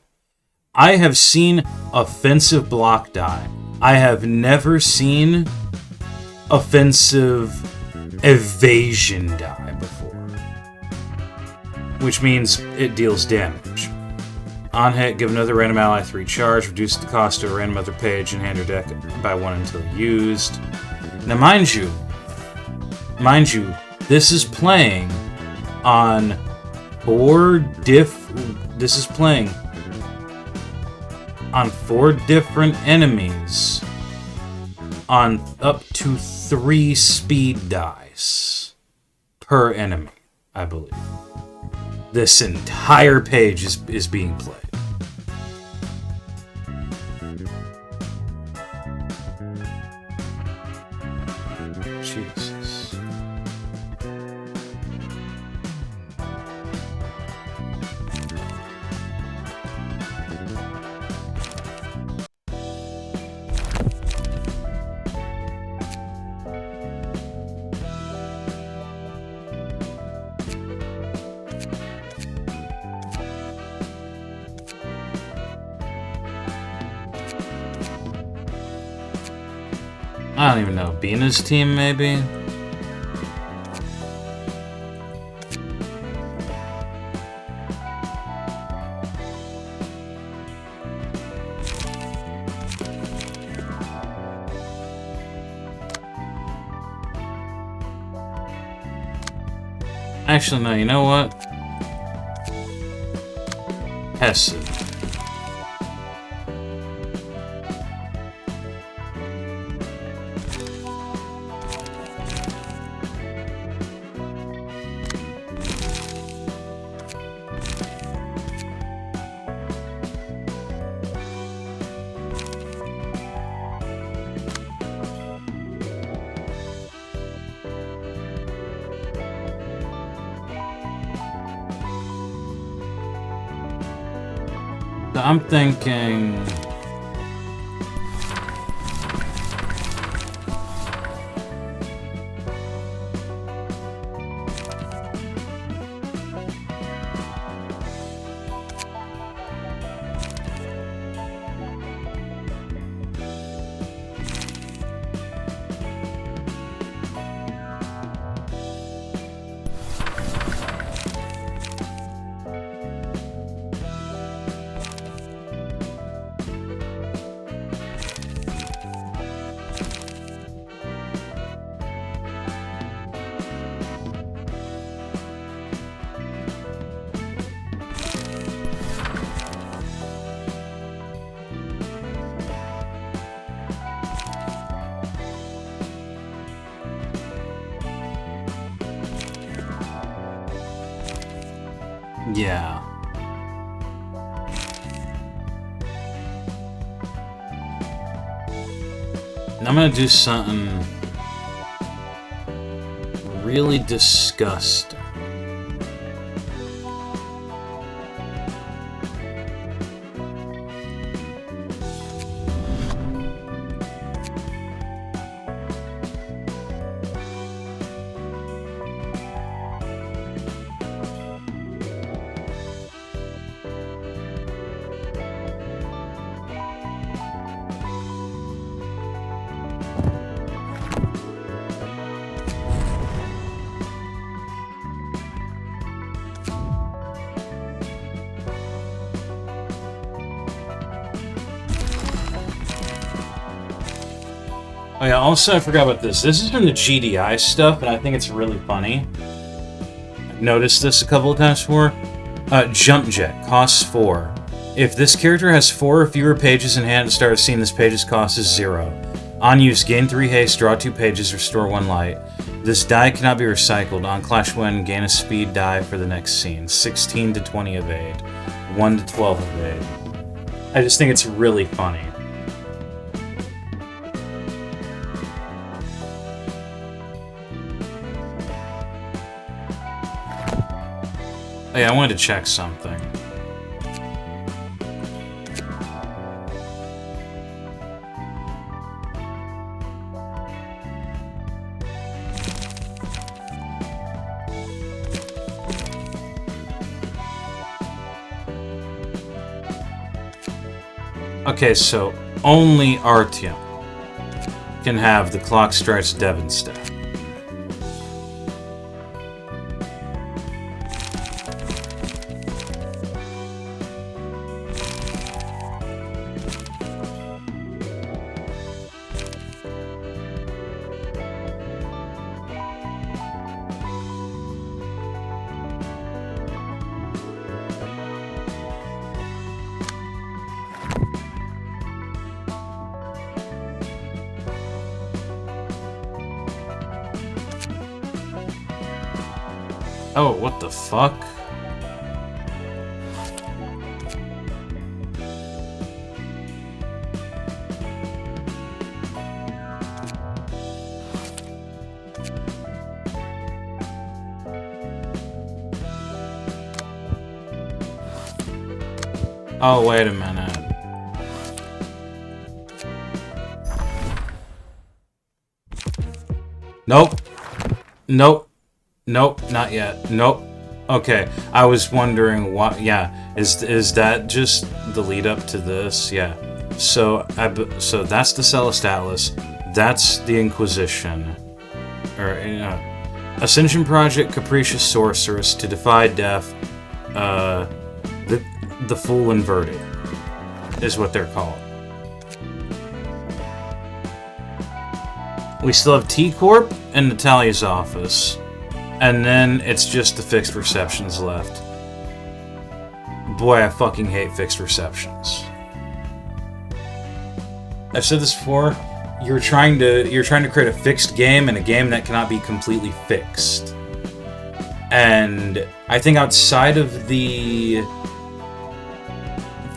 I have seen offensive block die. I have never seen offensive evasion die before. Which means it deals damage. On hit, give another random ally 3 charge, reduce the cost of a random other page in hand or deck by 1 until used. Now mind you, this is playing on 4 different enemies on up to 3 speed dice per enemy, I believe. This entire page is being played. Jesus. I don't even know. Bina's team, maybe? Actually, no, you know what? Hesed. I'm thinking... Yeah. And I'm gonna do something really disgusting. Oh yeah, also I forgot about this. This is from the GDI stuff, and I think it's really funny. I've noticed this a couple of times before. Jump Jet, costs 4. If this character has 4 or fewer pages in hand at the start of the scene, this page's cost is 0. On use, gain 3 haste, draw 2 pages, restore 1 light. This die cannot be recycled. On Clash Win, gain a speed die for the next scene. 16 to 20 evade. 1 to 12 evade. I just think it's really funny. Oh yeah, I wanted to check something. Okay, so only Artyom can have the Clock Strikes Devon staff. Oh, what the fuck? Oh, wait a minute. Nope. Nope. Nope, not yet. Nope. Okay, I was wondering what. Yeah, is that just the lead up to this? Yeah. So that's the Celeste Atlas. That's the Inquisition, or Ascension Project, Capricious Sorceress to defy death. The Fool Inverted is what they're called. We still have T-Corp and Natalia's office. And then it's just the fixed receptions left. Boy, I fucking hate fixed receptions. I've said this before. You're trying to create a fixed game and a game that cannot be completely fixed. And I think outside of the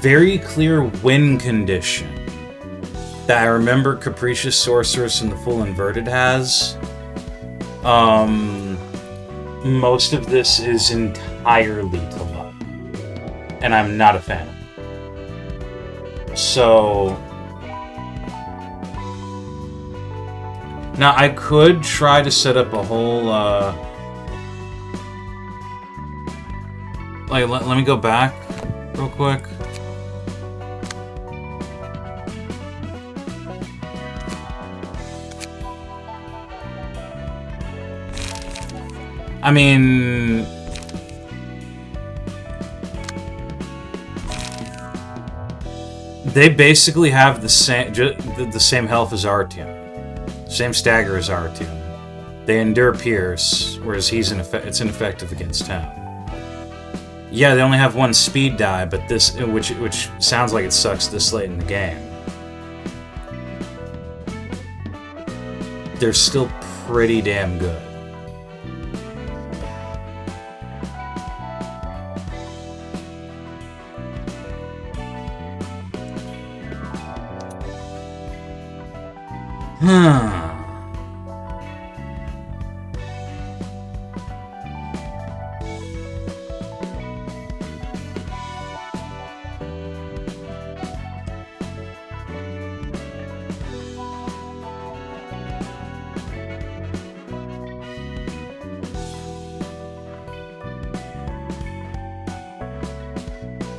very clear win condition that I remember Capricious Sorceress and the Full Inverted has, most of this is entirely to luck. And I'm not a fan. So now I could try to set up a whole let me go back real quick. I mean, they basically have the same health as Artyom, same stagger as Artyom. They endure Pierce, whereas it's ineffective against him. Yeah, they only have one speed die, but this, which sounds like it sucks this late in the game. They're still pretty damn good.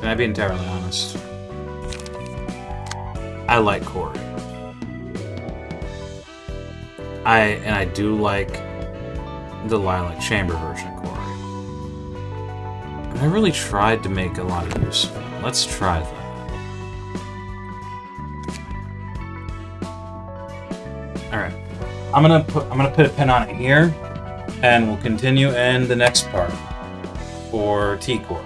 Can I be entirely honest? I like Corey. I do like the Lilac Chamber version of Corey. And I really tried to make a lot of use of it. Let's try that. Alright. I'm gonna put a pin on it here, and we'll continue in the next part for T-Corp.